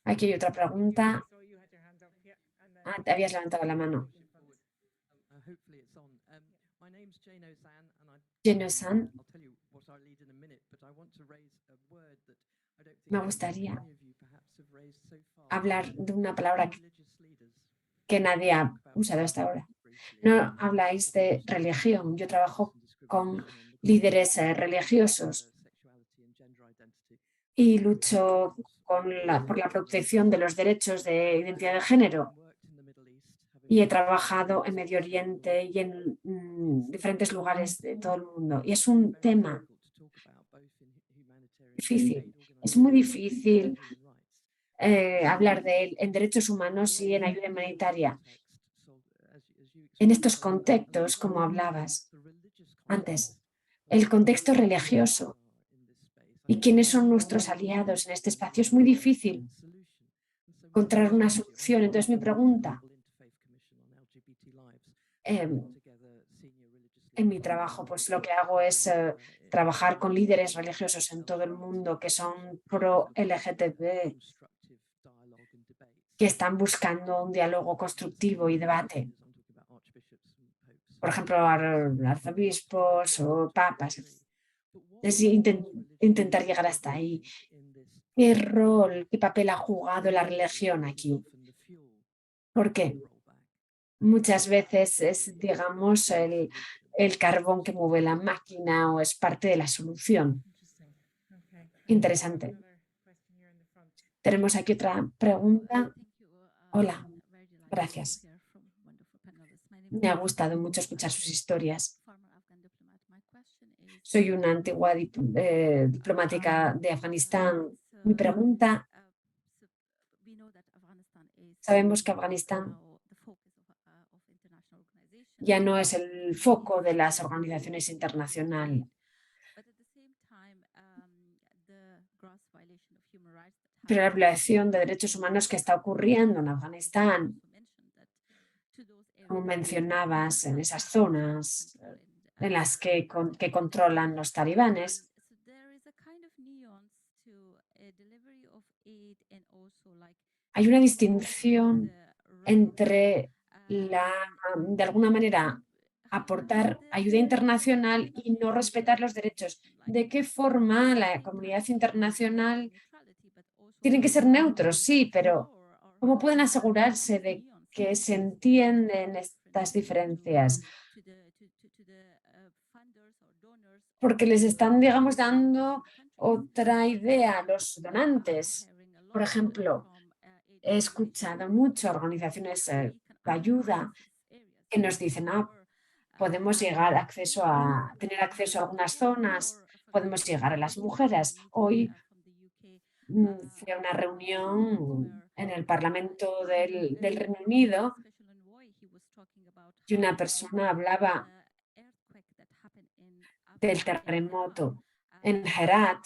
Aquí hay otra pregunta. Te habías levantado la mano. Jeno-san, me gustaría hablar de una palabra que nadie ha usado hasta ahora. No habláis de religión. Yo trabajo con líderes religiosos y lucho por la protección de los derechos de identidad de género. Y he trabajado en Medio Oriente y en diferentes lugares de todo el mundo. Y es un tema difícil. Es muy difícil hablar de él en derechos humanos y en ayuda humanitaria. En estos contextos, como hablabas antes, el contexto religioso y quiénes son nuestros aliados en este espacio es muy difícil encontrar una solución. Entonces, mi pregunta, en mi trabajo, pues lo que hago es trabajar con líderes religiosos en todo el mundo que son pro LGTB, que están buscando un diálogo constructivo y debate. Por ejemplo, arzobispos o papas. Es intentar llegar hasta ahí. ¿Qué rol, qué papel ha jugado la religión aquí? ¿Por qué? Muchas veces es, digamos, el carbón que mueve la máquina o es parte de la solución. Interesante. Tenemos aquí otra pregunta. Hola, gracias. Me ha gustado mucho escuchar sus historias. Soy una antigua diplomática de Afganistán. Mi pregunta, sabemos que Afganistán ya no es el foco de las organizaciones internacionales, pero la violación de derechos humanos que está ocurriendo en Afganistán, como mencionabas, en esas zonas en las que controlan los talibanes, hay una distinción entre de alguna manera, aportar ayuda internacional y no respetar los derechos. ¿De qué forma la comunidad internacional tienen que ser neutros? Sí, pero ¿cómo pueden asegurarse de que se entienden estas diferencias? Porque les están, digamos, dando otra idea a los donantes. Por ejemplo, he escuchado mucho a organizaciones de ayuda que nos dicen, podemos llegar a tener acceso a algunas zonas, podemos llegar a las mujeres. Hoy fui a una reunión en el Parlamento del Reino Unido y una persona hablaba del terremoto en Herat,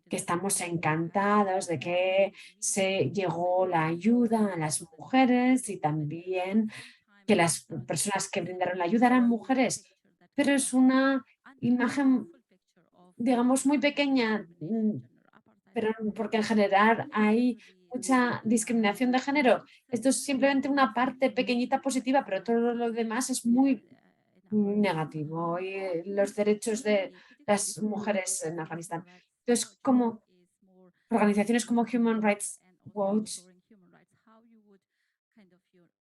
que estamos encantados de que se llegó la ayuda a las mujeres y también que las personas que brindaron la ayuda eran mujeres, pero es una imagen, digamos, muy pequeña, pero porque en general hay mucha discriminación de género. Esto es simplemente una parte pequeñita positiva, pero todo lo demás es muy negativo. Y los derechos de las mujeres en Afganistán. Entonces, como organizaciones como Human Rights Watch,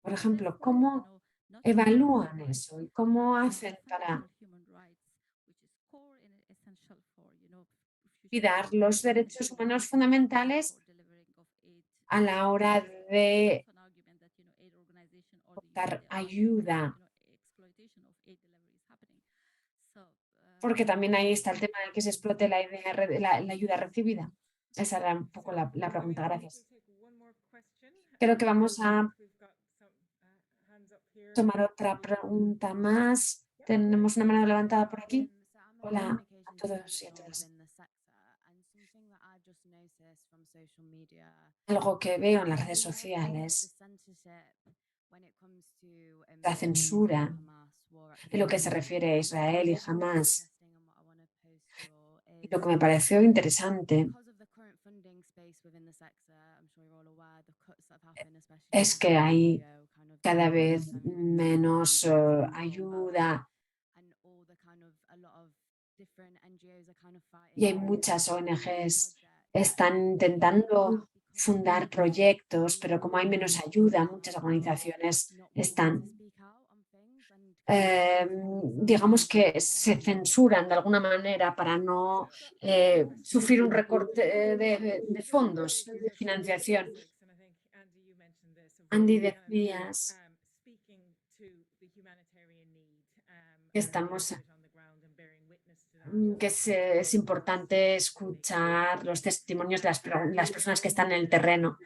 por ejemplo, ¿cómo evalúan eso y cómo hacen para cuidar los derechos humanos fundamentales a la hora de dar ayuda? Porque también ahí está el tema de que se explote la ayuda recibida. Esa era un poco la pregunta. Gracias. Creo que vamos a tomar otra pregunta más. Tenemos una mano levantada por aquí. Hola a todos y a todas. Algo que veo en las redes sociales, la censura en lo que se refiere a Israel y Hamás. Y lo que me pareció interesante es que hay cada vez menos ayuda y hay muchas ONGs están intentando fundar proyectos, pero como hay menos ayuda, muchas organizaciones están, digamos que se censuran de alguna manera para no sufrir un recorte de fondos, de financiación. Andy, decías que es importante escuchar los testimonios de las personas que están en el terreno.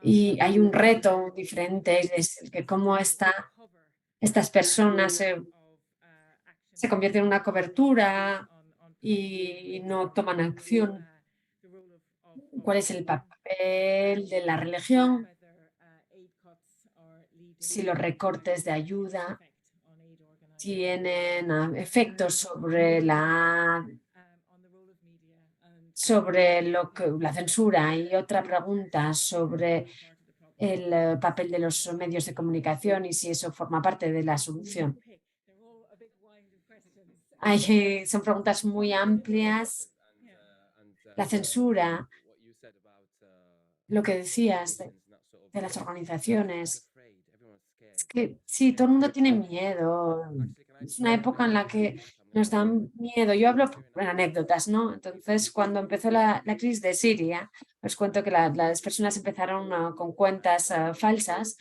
Y hay un reto diferente, es el que cómo estas personas se convierten en una cobertura y no toman acción. ¿Cuál es el papel de la religión? Si los recortes de ayuda tienen efectos sobre la censura. Y otra pregunta sobre el papel de los medios de comunicación y si eso forma parte de la solución. Son preguntas muy amplias. La censura, lo que decías de las organizaciones. Es que sí, todo el mundo tiene miedo. Es una época en la que nos dan miedo. Yo hablo por anécdotas, ¿no? Entonces, cuando empezó la crisis de Siria, os cuento que las personas empezaron con cuentas falsas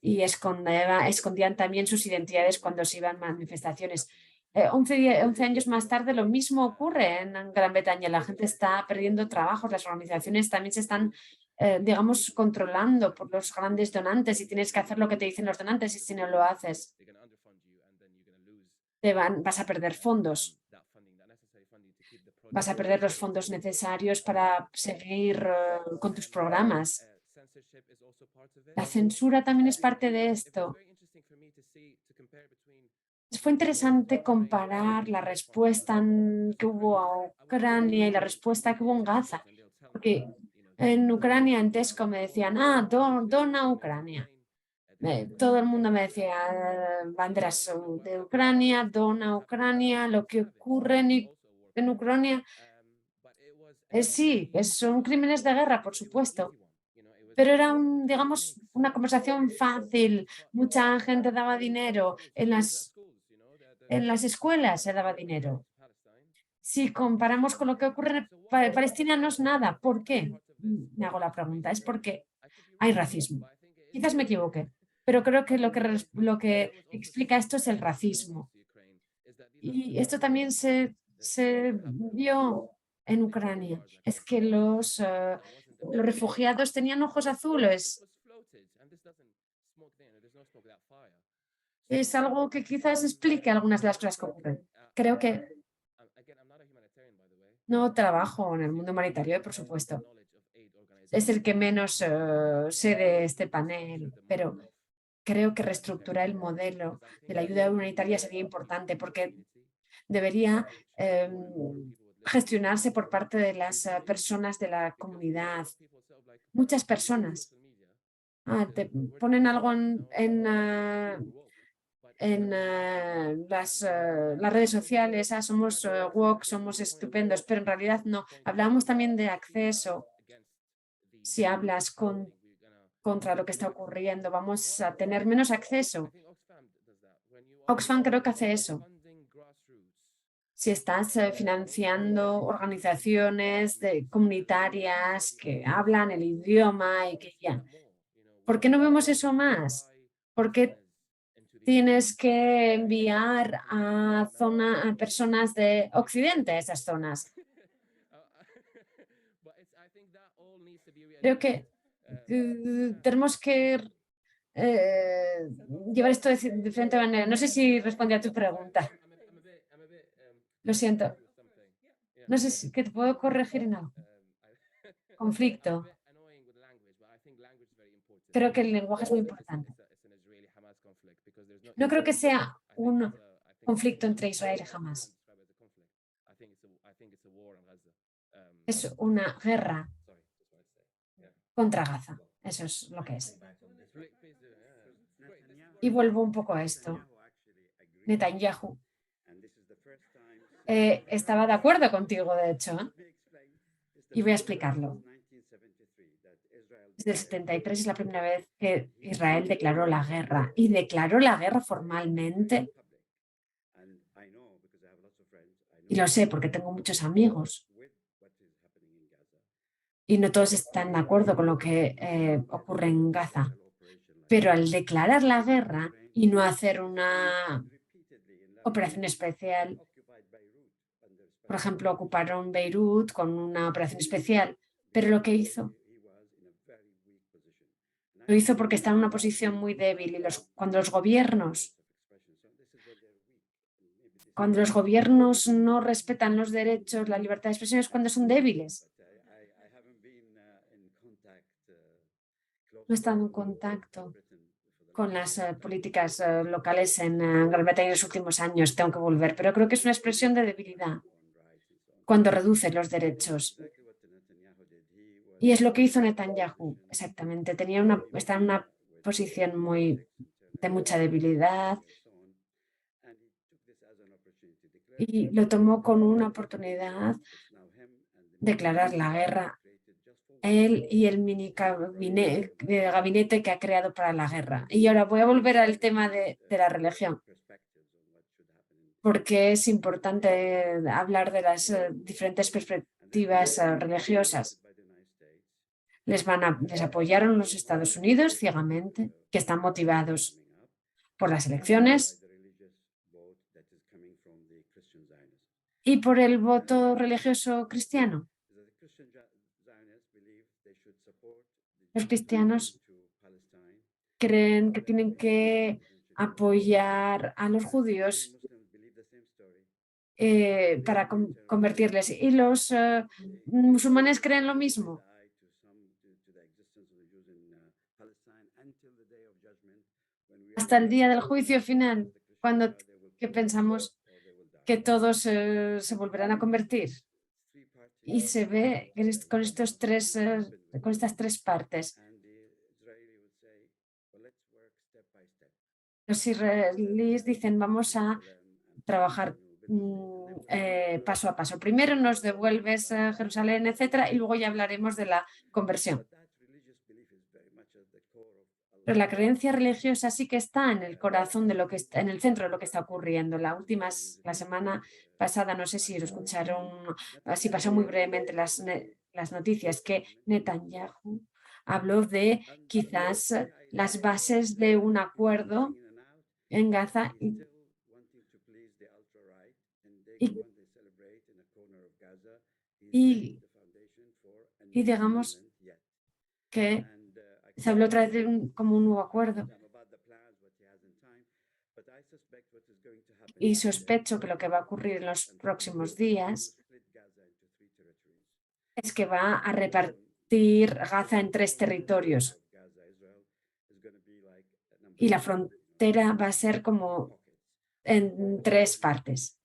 y escondían también sus identidades cuando se iban a manifestaciones. 11 años más tarde lo mismo ocurre en Gran Bretaña. La gente está perdiendo trabajos, las organizaciones también se están, digamos, controlando por los grandes donantes y tienes que hacer lo que te dicen los donantes y si no lo haces, vas a perder fondos. Vas a perder los fondos necesarios para seguir con tus programas. La censura también es parte de esto. Fue interesante comparar la respuesta que hubo a Ucrania y la respuesta que hubo en Gaza, porque en Ucrania, en Tesco me decían, dona Ucrania. Todo el mundo me decía banderas de Ucrania, dona Ucrania, lo que ocurre en Ucrania. Sí, son crímenes de guerra, por supuesto, pero era digamos, una conversación fácil. Mucha gente daba dinero en las escuelas se daba dinero. Si comparamos con lo que ocurre en Palestina, no es nada. ¿Por qué? Me hago la pregunta. Es porque hay racismo. Quizás me equivoque, pero creo que lo que explica esto es el racismo. Y esto también se vio en Ucrania. Es que los refugiados tenían ojos azules. Es algo que quizás explique algunas de las cosas que ocurren. Creo que no trabajo en el mundo humanitario, por supuesto. Es el que menos sé de este panel, pero creo que reestructurar el modelo de la ayuda humanitaria sería importante porque debería gestionarse por parte de las personas de la comunidad. Muchas personas te ponen algo en las redes sociales, somos woke, somos estupendos, pero en realidad no. Hablamos también de acceso. Si hablas contra lo que está ocurriendo, vamos a tener menos acceso. Oxfam creo que hace eso. Si estás financiando organizaciones comunitarias que hablan el idioma y que ya. ¿Por qué no vemos eso más? ¿Por qué tienes que enviar a personas de Occidente a esas zonas? Creo que tenemos que llevar esto de diferente manera. No sé si responde a tu pregunta. Lo siento. No sé si que te puedo corregir en algo. Conflicto. Creo que el lenguaje es muy importante. No creo que sea un conflicto entre Israel y Hamas. Es una guerra contra Gaza. Eso es lo que es. Y vuelvo un poco a esto. Netanyahu estaba de acuerdo contigo, de hecho, y voy a explicarlo. Desde el 73 es la primera vez que Israel declaró la guerra y declaró la guerra formalmente. Y lo sé porque tengo muchos amigos y no todos están de acuerdo con lo que ocurre en Gaza. Pero al declarar la guerra y no hacer una operación especial, por ejemplo, ocuparon Beirut con una operación especial, pero lo hizo porque está en una posición muy débil y cuando los gobiernos no respetan los derechos, la libertad de expresión es cuando son débiles. No he estado en contacto con las políticas locales en Gran Bretaña en los últimos años, tengo que volver, pero creo que es una expresión de debilidad cuando reduce los derechos. Y es lo que hizo Netanyahu, exactamente. Está en una posición de mucha debilidad y lo tomó con una oportunidad de declarar la guerra él y el mini gabinete que ha creado para la guerra. Y ahora voy a volver al tema de la religión, porque es importante hablar de las diferentes perspectivas religiosas. Les apoyaron los Estados Unidos ciegamente, que están motivados por las elecciones y por el voto religioso cristiano. Los cristianos creen que tienen que apoyar a los judíos para convertirles. Y los musulmanes creen lo mismo. Hasta el día del juicio final, cuando que pensamos que todos se volverán a convertir. Y se ve con estas tres partes. Los israelíes dicen, vamos a trabajar paso a paso. Primero nos devuelves a Jerusalén, etcétera, y luego ya hablaremos de la conversión. Pero la creencia religiosa sí que está en el corazón de lo que está, en el centro de lo que está ocurriendo. La semana pasada, no sé si lo escucharon, así pasó muy brevemente las noticias, que Netanyahu habló de quizás las bases de un acuerdo en Gaza y digamos que se habló otra vez de como un nuevo acuerdo. Y sospecho que lo que va a ocurrir en los próximos días es que va a repartir Gaza en 3 territorios. Y la frontera va a ser como en 3 partes.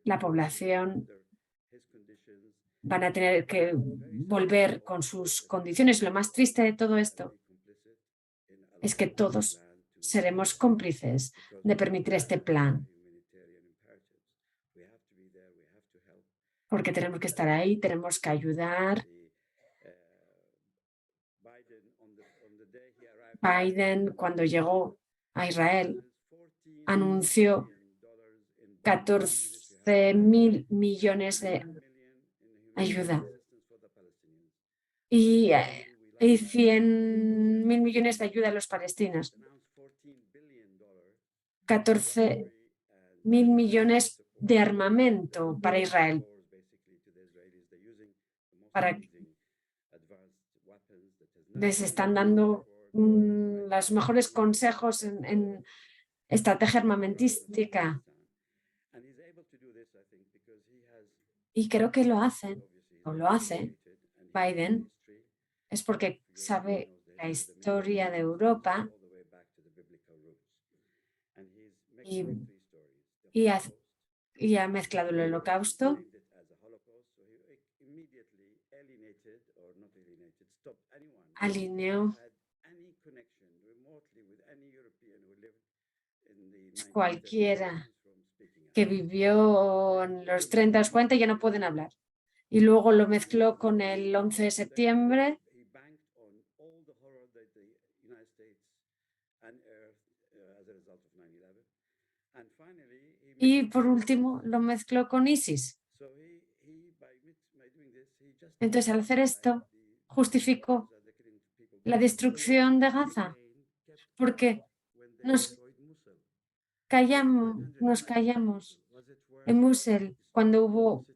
La población van a tener que volver con sus condiciones. Lo más triste de todo esto es que todos seremos cómplices de permitir este plan. Porque tenemos que estar ahí, tenemos que ayudar. Biden, cuando llegó a Israel, anunció 14.000 millones de ayuda y 100.000 millones de ayuda a los palestinos. 14.000 millones de armamento para Israel. Les están dando los mejores consejos en estrategia armamentística. Y creo que lo hace Biden, es porque sabe la historia de Europa y ha mezclado el Holocausto alineó cualquiera que vivió en los 30 o 40 ya no pueden hablar. y luego lo mezcló con el 11 de septiembre y por último lo mezcló con ISIS. Entonces, al hacer esto, justificó la destrucción de Gaza, porque nos callamos en Mosul cuando hubo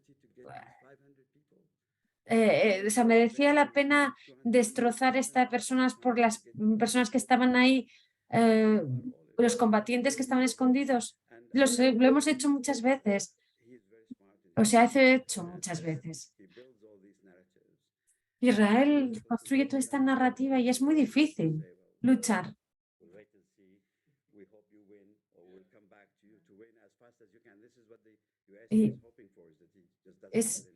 o sea, merecía la pena destrozar estas personas por las personas que estaban ahí, los combatientes que estaban escondidos. Lo hemos hecho muchas veces, o sea, hace hecho muchas veces. Israel construye toda esta narrativa y es muy difícil luchar. Y es,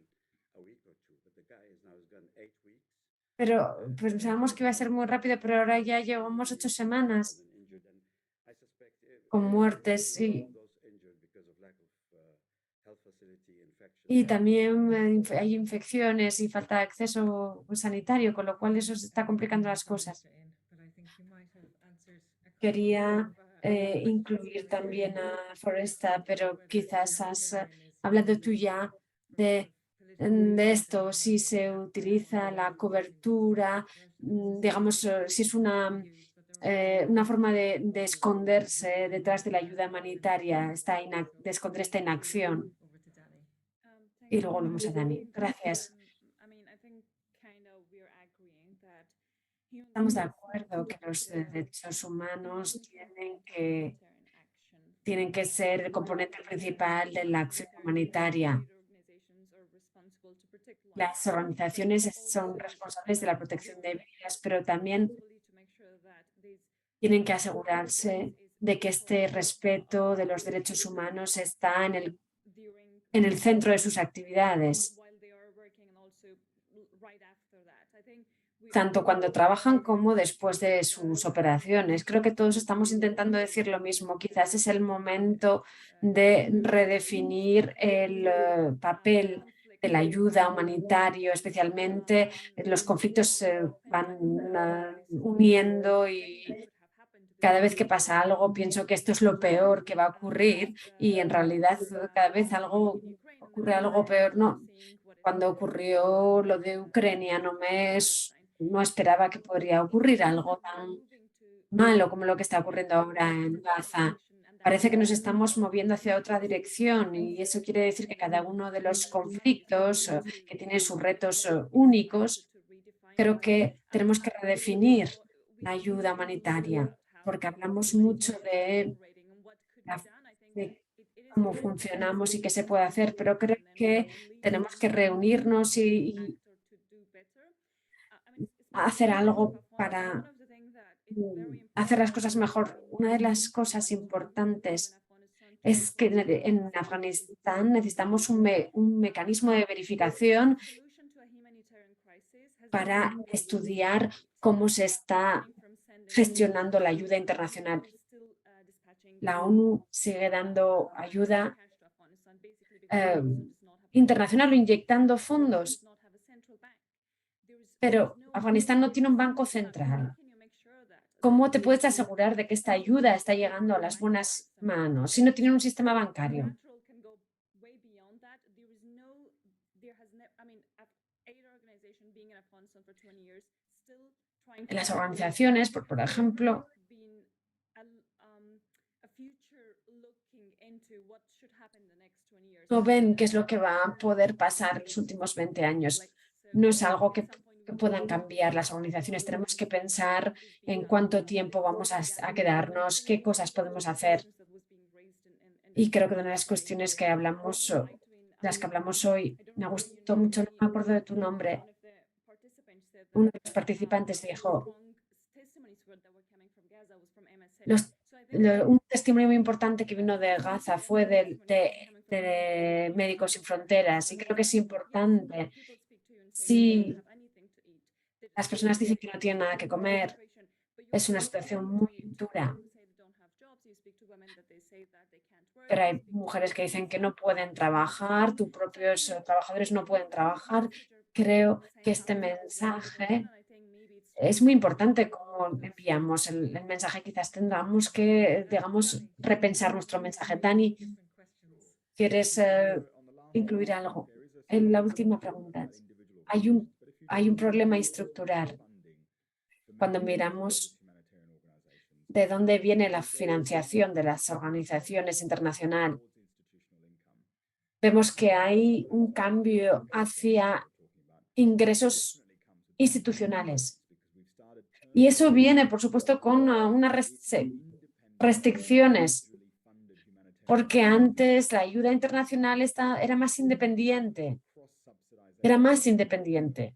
pero pensábamos que iba a ser muy rápido, pero ahora ya llevamos 8 semanas con muertes y también hay infecciones y falta de acceso sanitario, con lo cual eso se está complicando las cosas. Quería incluir también a Foresta, pero quizás has hablado tú ya de esto, si se utiliza la cobertura, digamos, si es una forma de esconderse detrás de la ayuda humanitaria, de esconder esta inacción. Y luego volvemos a Dani. Gracias. Estamos de acuerdo que los derechos humanos tienen que ser el componente principal de la acción humanitaria. Las organizaciones son responsables de la protección de vidas, pero también tienen que asegurarse de que este respeto de los derechos humanos está en el centro de sus actividades, tanto cuando trabajan como después de sus operaciones. Creo que todos estamos intentando decir lo mismo. Quizás es el momento de redefinir el papel de la ayuda humanitaria, especialmente los conflictos se van uniendo y cada vez que pasa algo pienso que esto es lo peor que va a ocurrir y en realidad cada vez ocurre algo peor. No, cuando ocurrió lo de Ucrania no esperaba que podría ocurrir algo tan malo como lo que está ocurriendo ahora en Gaza. Parece que nos estamos moviendo hacia otra dirección y eso quiere decir que cada uno de los conflictos que tienen sus retos únicos, creo que tenemos que redefinir la ayuda humanitaria, porque hablamos mucho de cómo funcionamos y qué se puede hacer, pero creo que tenemos que reunirnos y hacer algo para hacer las cosas mejor. Una de las cosas importantes es que en Afganistán necesitamos un mecanismo de verificación para estudiar cómo se está gestionando la ayuda internacional. La ONU sigue dando ayuda internacional o inyectando fondos, pero Afganistán no tiene un banco central. ¿Cómo te puedes asegurar de que esta ayuda está llegando a las buenas manos si no tienen un sistema bancario? En las organizaciones, por ejemplo, no ven qué es lo que va a poder pasar en los últimos 20 años. No es algo que puedan cambiar las organizaciones. Tenemos que pensar en cuánto tiempo vamos a quedarnos, qué cosas podemos hacer. Y creo que una de las cuestiones que hablamos, las que hablamos hoy, me gustó mucho, no me acuerdo de tu nombre. Uno de los participantes dijo, un testimonio muy importante que vino de Gaza fue de Médicos Sin Fronteras y creo que es importante. Si las personas dicen que no tienen nada que comer, es una situación muy dura. pero hay mujeres que dicen que no pueden trabajar, tus propios trabajadores no pueden trabajar. Creo que este mensaje es muy importante cómo enviamos el mensaje. Quizás tengamos que, digamos, repensar nuestro mensaje. Dani, ¿quieres incluir algo? En la última pregunta. Hay un problema estructural cuando miramos de dónde viene la financiación de las organizaciones internacionales. Vemos que hay un cambio hacia ingresos institucionales. Y eso viene, por supuesto, con unas restricciones, porque antes la ayuda internacional era más independiente, era más independiente.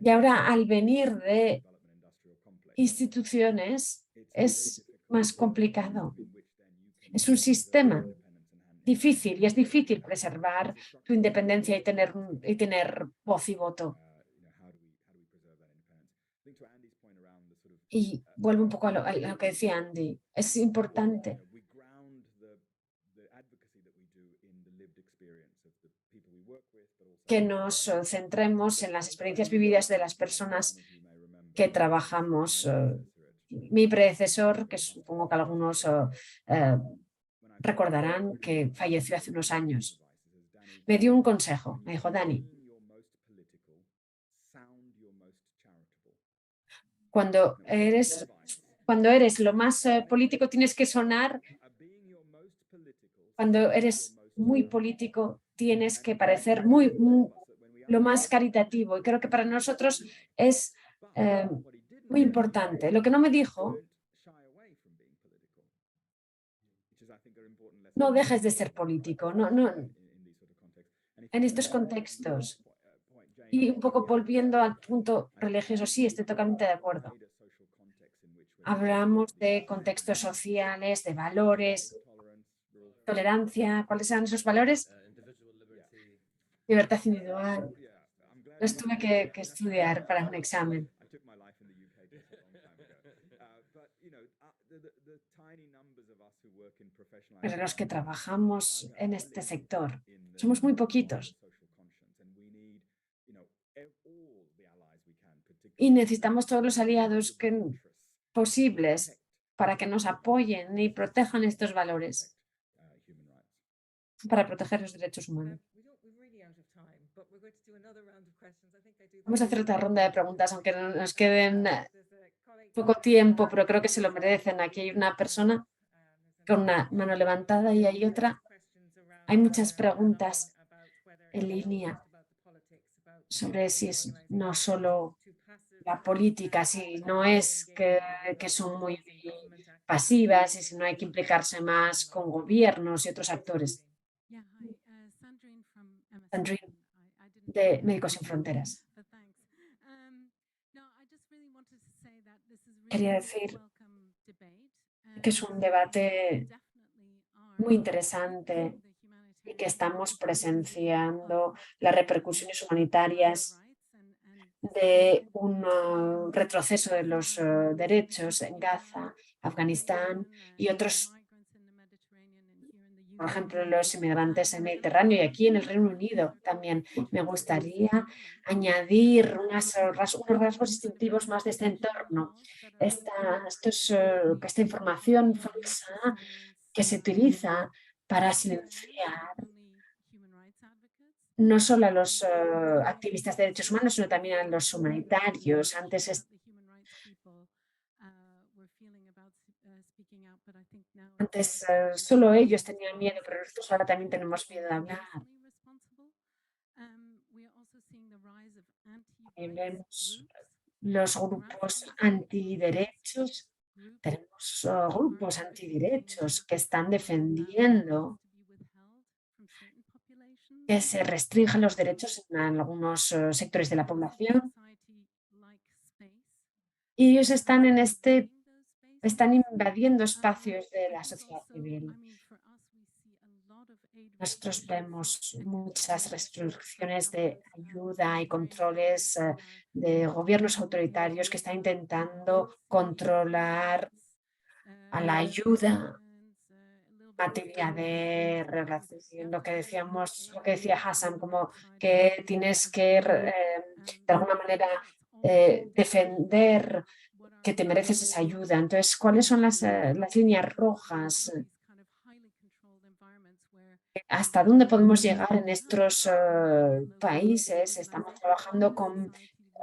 Y ahora, al venir de instituciones, es más complicado. Es un sistema difícil y es difícil preservar tu independencia y tener voz y voto. Y vuelvo un poco a lo que decía Andy. Es importante que nos centremos en las experiencias vividas de las personas que trabajamos. Mi predecesor, que supongo que algunos recordarán que falleció hace unos años, me dio un consejo. Me dijo, Dani, cuando eres lo más político, tienes que sonar. Cuando eres muy político, tienes que parecer lo más caritativo. Y creo que para nosotros es muy importante. Lo que no me dijo, no dejes de ser político, en estos contextos. Y un poco volviendo al punto religioso, sí, estoy totalmente de acuerdo. Hablamos de contextos sociales, de valores, tolerancia. ¿Cuáles eran esos valores? Libertad individual. Los tuve que estudiar para un examen. Pero los que trabajamos en este sector somos muy poquitos. Y necesitamos todos los aliados posibles para que nos apoyen y protejan estos valores, para proteger los derechos humanos. Vamos a hacer otra ronda de preguntas, aunque nos queden poco tiempo, pero creo que se lo merecen. Aquí hay una persona con una mano levantada y hay otra. Hay muchas preguntas en línea sobre si es no solo la política, si no es que son muy pasivas y si no hay que implicarse más con gobiernos y otros actores. Sandrine, de Médicos Sin Fronteras. Quería decir que es un debate muy interesante y que estamos presenciando las repercusiones humanitarias de un retroceso de los derechos en Gaza, Afganistán y otros, por ejemplo, los inmigrantes en el Mediterráneo y aquí en el Reino Unido también. Me gustaría añadir unos rasgos distintivos más de este entorno. Esta información falsa que se utiliza para silenciar no solo a los activistas de derechos humanos, sino también a los humanitarios. Antes solo ellos tenían miedo, pero nosotros ahora también tenemos miedo de hablar. También vemos los grupos antiderechos. Tenemos grupos antiderechos que están defendiendo que se restrinjan los derechos en algunos sectores de la población. Y ellos están invadiendo espacios de la sociedad civil. Nosotros vemos muchas restricciones de ayuda y controles de gobiernos autoritarios que están intentando controlar a la ayuda materia de relación, lo que decía Hassan, como que tienes que de alguna manera defender que te mereces esa ayuda. Entonces, ¿cuáles son las líneas rojas? ¿Hasta dónde podemos llegar en estos países? Estamos trabajando con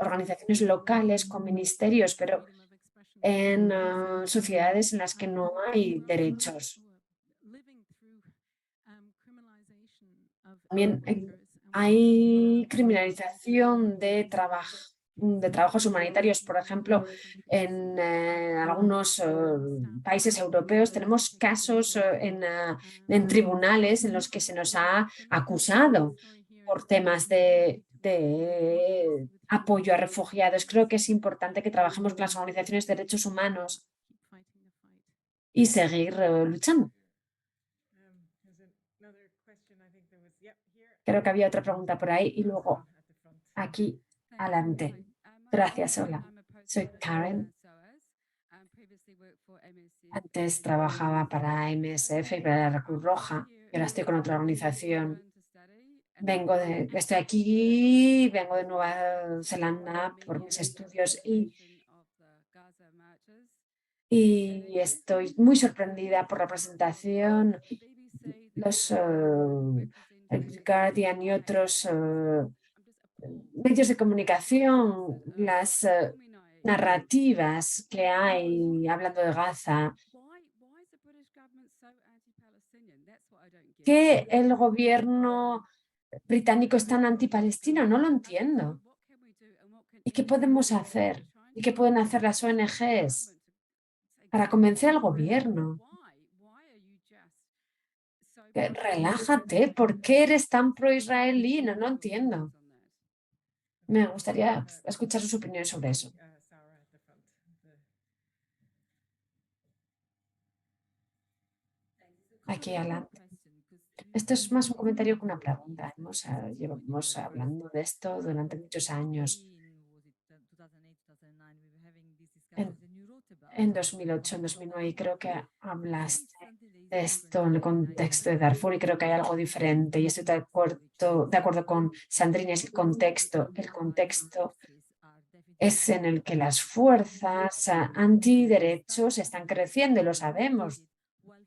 organizaciones locales, con ministerios, pero en sociedades en las que no hay derechos. También hay criminalización de trabajos humanitarios. Por ejemplo, en algunos países europeos tenemos casos en tribunales en los que se nos ha acusado por temas de apoyo a refugiados. Creo que es importante que trabajemos con las organizaciones de derechos humanos y seguir luchando. Creo que había otra pregunta por ahí y luego aquí adelante. Gracias, hola. Soy Karen. Antes trabajaba para MSF y para la Cruz Roja y ahora estoy con otra organización. Estoy aquí, vengo de Nueva Zelanda por mis estudios y estoy muy sorprendida por la presentación. El Guardian y otros medios de comunicación, las narrativas que hay hablando de Gaza, que el gobierno británico es tan antipalestino, no lo entiendo. ¿Y qué podemos hacer? ¿Y qué pueden hacer las ONGs para convencer al gobierno? Relájate, ¿por qué eres tan pro-israelí? No entiendo. Me gustaría escuchar sus opiniones sobre eso. Aquí adelante. Esto es más un comentario que una pregunta. Llevamos hablando de esto durante muchos años. En 2008, en 2009, creo que hablaste de esto en el contexto de Darfur y creo que hay algo diferente y estoy de acuerdo con Sandrine, es el contexto. El contexto es en el que las fuerzas antiderechos están creciendo, y lo sabemos.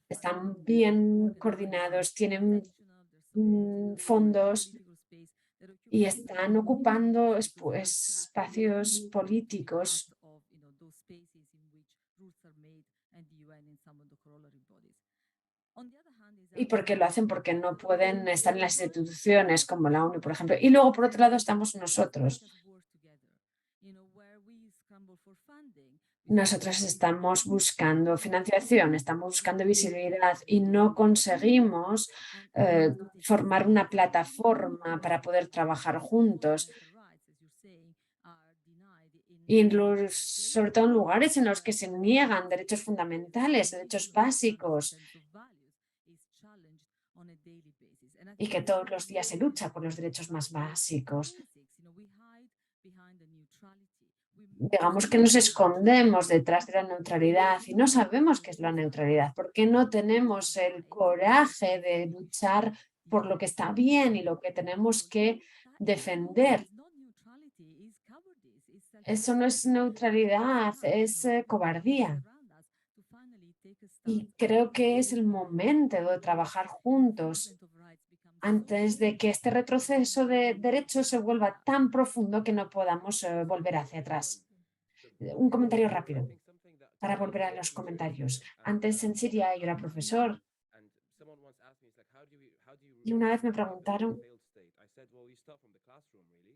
Están bien coordinados, tienen fondos y están ocupando espacios políticos. ¿Y por qué lo hacen? Porque no pueden estar en las instituciones como la ONU, por ejemplo. Y luego, por otro lado, estamos nosotros. Nosotros estamos buscando financiación, estamos buscando visibilidad y no conseguimos formar una plataforma para poder trabajar juntos. Y sobre todo en lugares en los que se niegan derechos fundamentales, derechos básicos, y que todos los días se lucha por los derechos más básicos. Digamos que nos escondemos detrás de la neutralidad y no sabemos qué es la neutralidad, porque no tenemos el coraje de luchar por lo que está bien y lo que tenemos que defender. Eso no es neutralidad, es cobardía. Y creo que es el momento de trabajar juntos antes de que este retroceso de derechos se vuelva tan profundo que no podamos volver hacia atrás. Un comentario rápido para volver a los comentarios. Antes en Siria yo era profesor y una vez me preguntaron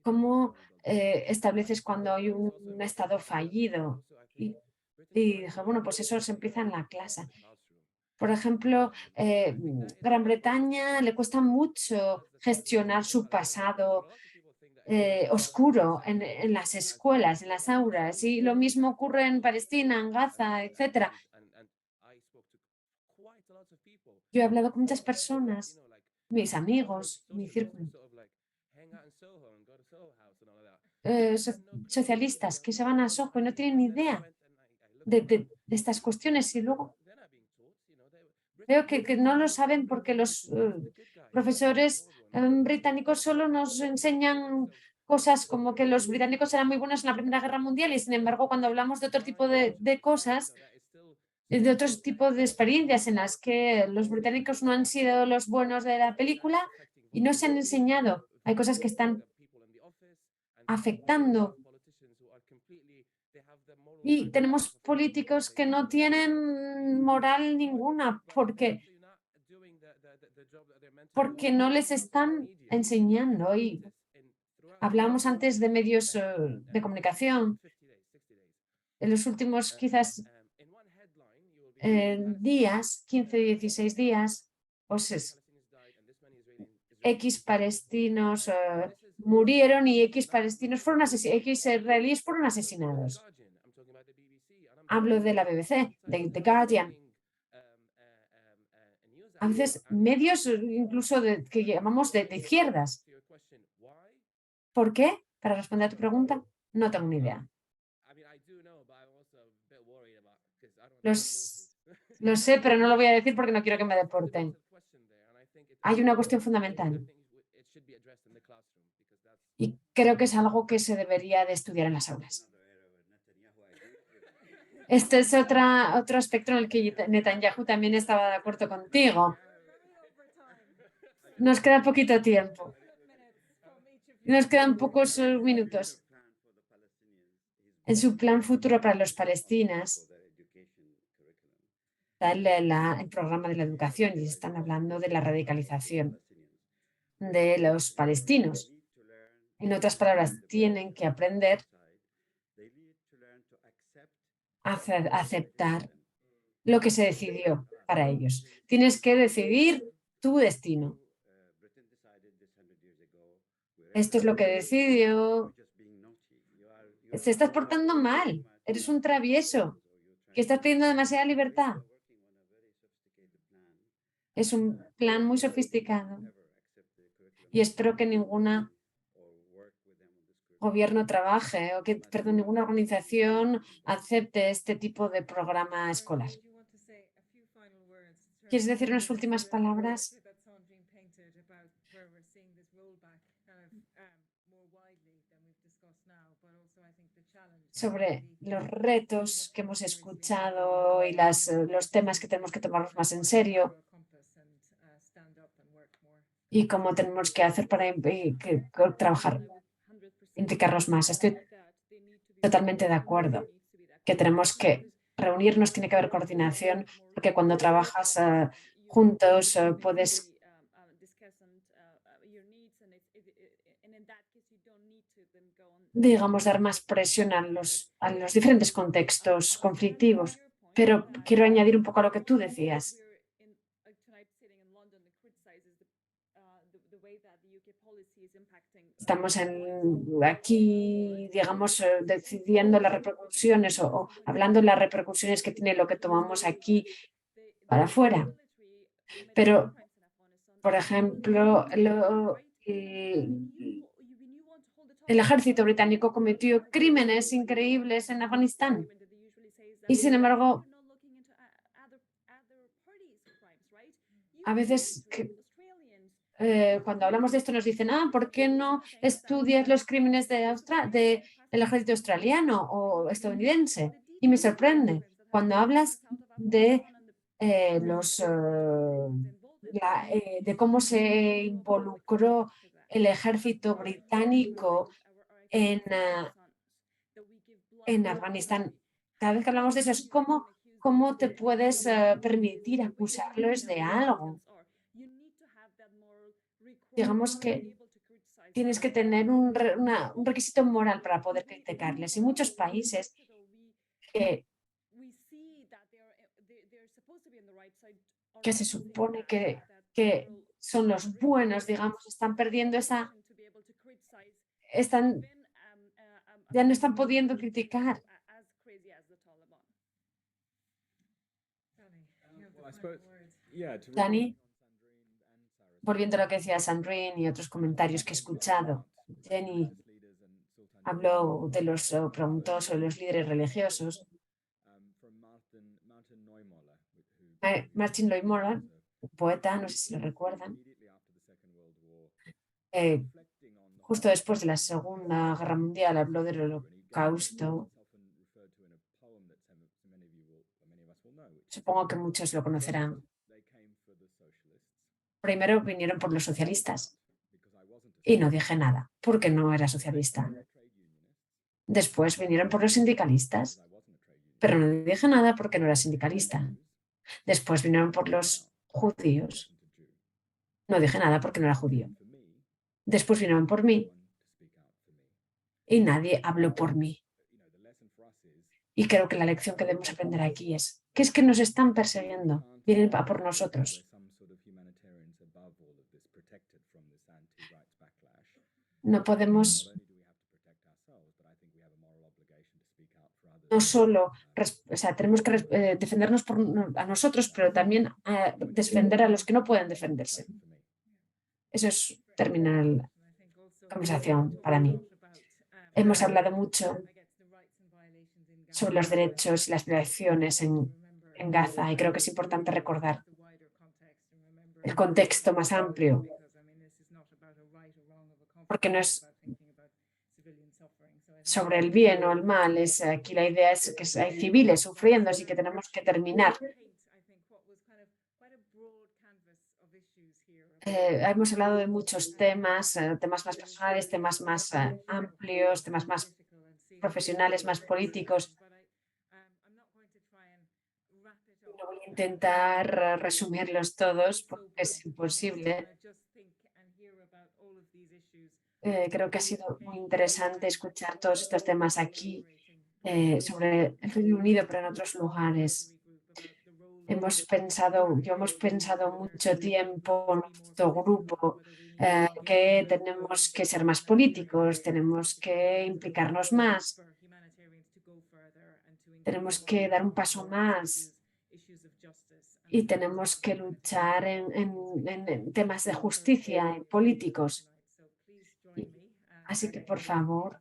cómo estableces cuando hay un estado fallido. Y dije, bueno, pues eso se empieza en la clase. Por ejemplo, Gran Bretaña le cuesta mucho gestionar su pasado oscuro en las escuelas, en las aulas, y lo mismo ocurre en Palestina, en Gaza, etcétera. Yo he hablado con muchas personas, mis amigos, mi círculo, socialistas que se van a Soho y no tienen ni idea de estas cuestiones y luego Veo que no lo saben porque los profesores británicos solo nos enseñan cosas como que los británicos eran muy buenos en la Primera Guerra Mundial y sin embargo cuando hablamos de otro tipo de cosas, de otros tipos de experiencias en las que los británicos no han sido los buenos de la película y no se han enseñado. Hay cosas que están afectando y tenemos políticos que no tienen moral ninguna porque no les están enseñando. Y hablamos antes de medios de comunicación. En los últimos quizás días, 15, 16 días, pues X palestinos murieron y X palestinos fueron asesinados, X israelíes fueron asesinados. Hablo de la BBC, de The Guardian. A veces medios incluso que llamamos de izquierdas. ¿Por qué? Para responder a tu pregunta, no tengo ni idea. Lo sé, pero no lo voy a decir porque no quiero que me deporten. Hay una cuestión fundamental y creo que es algo que se debería de estudiar en las aulas. Este es otro aspecto en el que Netanyahu también estaba de acuerdo contigo. Nos queda poquito tiempo. Nos quedan pocos minutos. En su plan futuro para los palestinos, el programa de la educación y están hablando de la radicalización de los palestinos. En otras palabras, tienen que aprender a aceptar lo que se decidió para ellos. Tienes que decidir tu destino. Esto es lo que decidió. Te estás portando mal. Eres un travieso. Que estás pidiendo demasiada libertad. Es un plan muy sofisticado. Y espero que ninguna gobierno trabaje o que, perdón, ninguna organización acepte este tipo de programa escolar. ¿Quieres decir unas últimas palabras? Sobre los retos que hemos escuchado y los temas que tenemos que tomarlos más en serio y cómo tenemos que hacer para trabajar, implicarnos más. Estoy totalmente de acuerdo que tenemos que reunirnos, tiene que haber coordinación, porque cuando trabajas juntos puedes digamos, dar más presión a los diferentes contextos conflictivos. Pero quiero añadir un poco a lo que tú decías. Estamos aquí, digamos, decidiendo las repercusiones o hablando de las repercusiones que tiene lo que tomamos aquí para afuera. Pero, por ejemplo, el ejército británico cometió crímenes increíbles en Afganistán y, sin embargo, a veces cuando hablamos de esto nos dicen, ¿por qué no estudias los crímenes del ejército australiano o estadounidense? Y me sorprende cuando hablas de de cómo se involucró el ejército británico en Afganistán. Cada vez que hablamos de eso es cómo te puedes permitir acusarlos de algo. Digamos que tienes que tener un requisito moral para poder criticarles. Y muchos países que se supone que son los buenos, digamos, están perdiendo ya no están pudiendo criticar. Dani, volviendo a lo que decía Sandrine y otros comentarios que he escuchado, Jenny habló preguntó sobre los líderes religiosos. Martin Lloyd Moran, un poeta, no sé si lo recuerdan, eh, justo después de la Segunda Guerra Mundial habló del Holocausto. Supongo que muchos lo conocerán. Primero vinieron por los socialistas y no dije nada porque no era socialista. Después vinieron por los sindicalistas, pero no dije nada porque no era sindicalista. Después vinieron por los judíos. No dije nada porque no era judío. Después vinieron por mí y nadie habló por mí. Y creo que la lección que debemos aprender aquí es que nos están persiguiendo, vienen a por nosotros. No podemos no solo, o sea, tenemos que defendernos a nosotros, pero también defender a los que no pueden defenderse. Eso es terminar la conversación para mí. Hemos hablado mucho sobre los derechos y las violaciones en Gaza y creo que es importante recordar el contexto más amplio, porque no es sobre el bien o el mal, aquí la idea es que hay civiles sufriendo, así que tenemos que terminar. Hemos hablado de muchos temas, temas más personales, temas más amplios, temas más profesionales, más políticos. No voy a intentar resumirlos todos porque es imposible. Creo que ha sido muy interesante escuchar todos estos temas aquí sobre el Reino Unido, pero en otros lugares. Hemos pensado mucho tiempo en nuestro grupo que tenemos que ser más políticos, tenemos que implicarnos más, tenemos que dar un paso más y tenemos que luchar en temas de justicia políticos. Así que, por favor,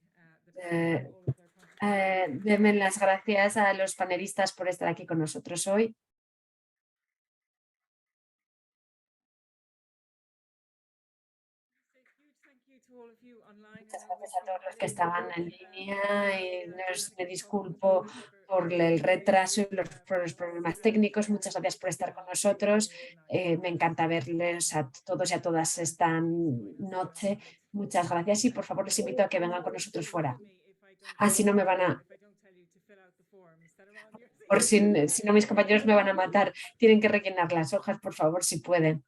denme las gracias a los panelistas por estar aquí con nosotros hoy. Muchas gracias a todos los que estaban en línea y me disculpo por el retraso y por los problemas técnicos. Muchas gracias por estar con nosotros. Me encanta verles a todos y a todas esta noche. Muchas gracias y por favor les invito a que vengan con nosotros fuera. Así no me van a, por si no mis compañeros me van a matar. Tienen que rellenar las hojas, por favor, si pueden.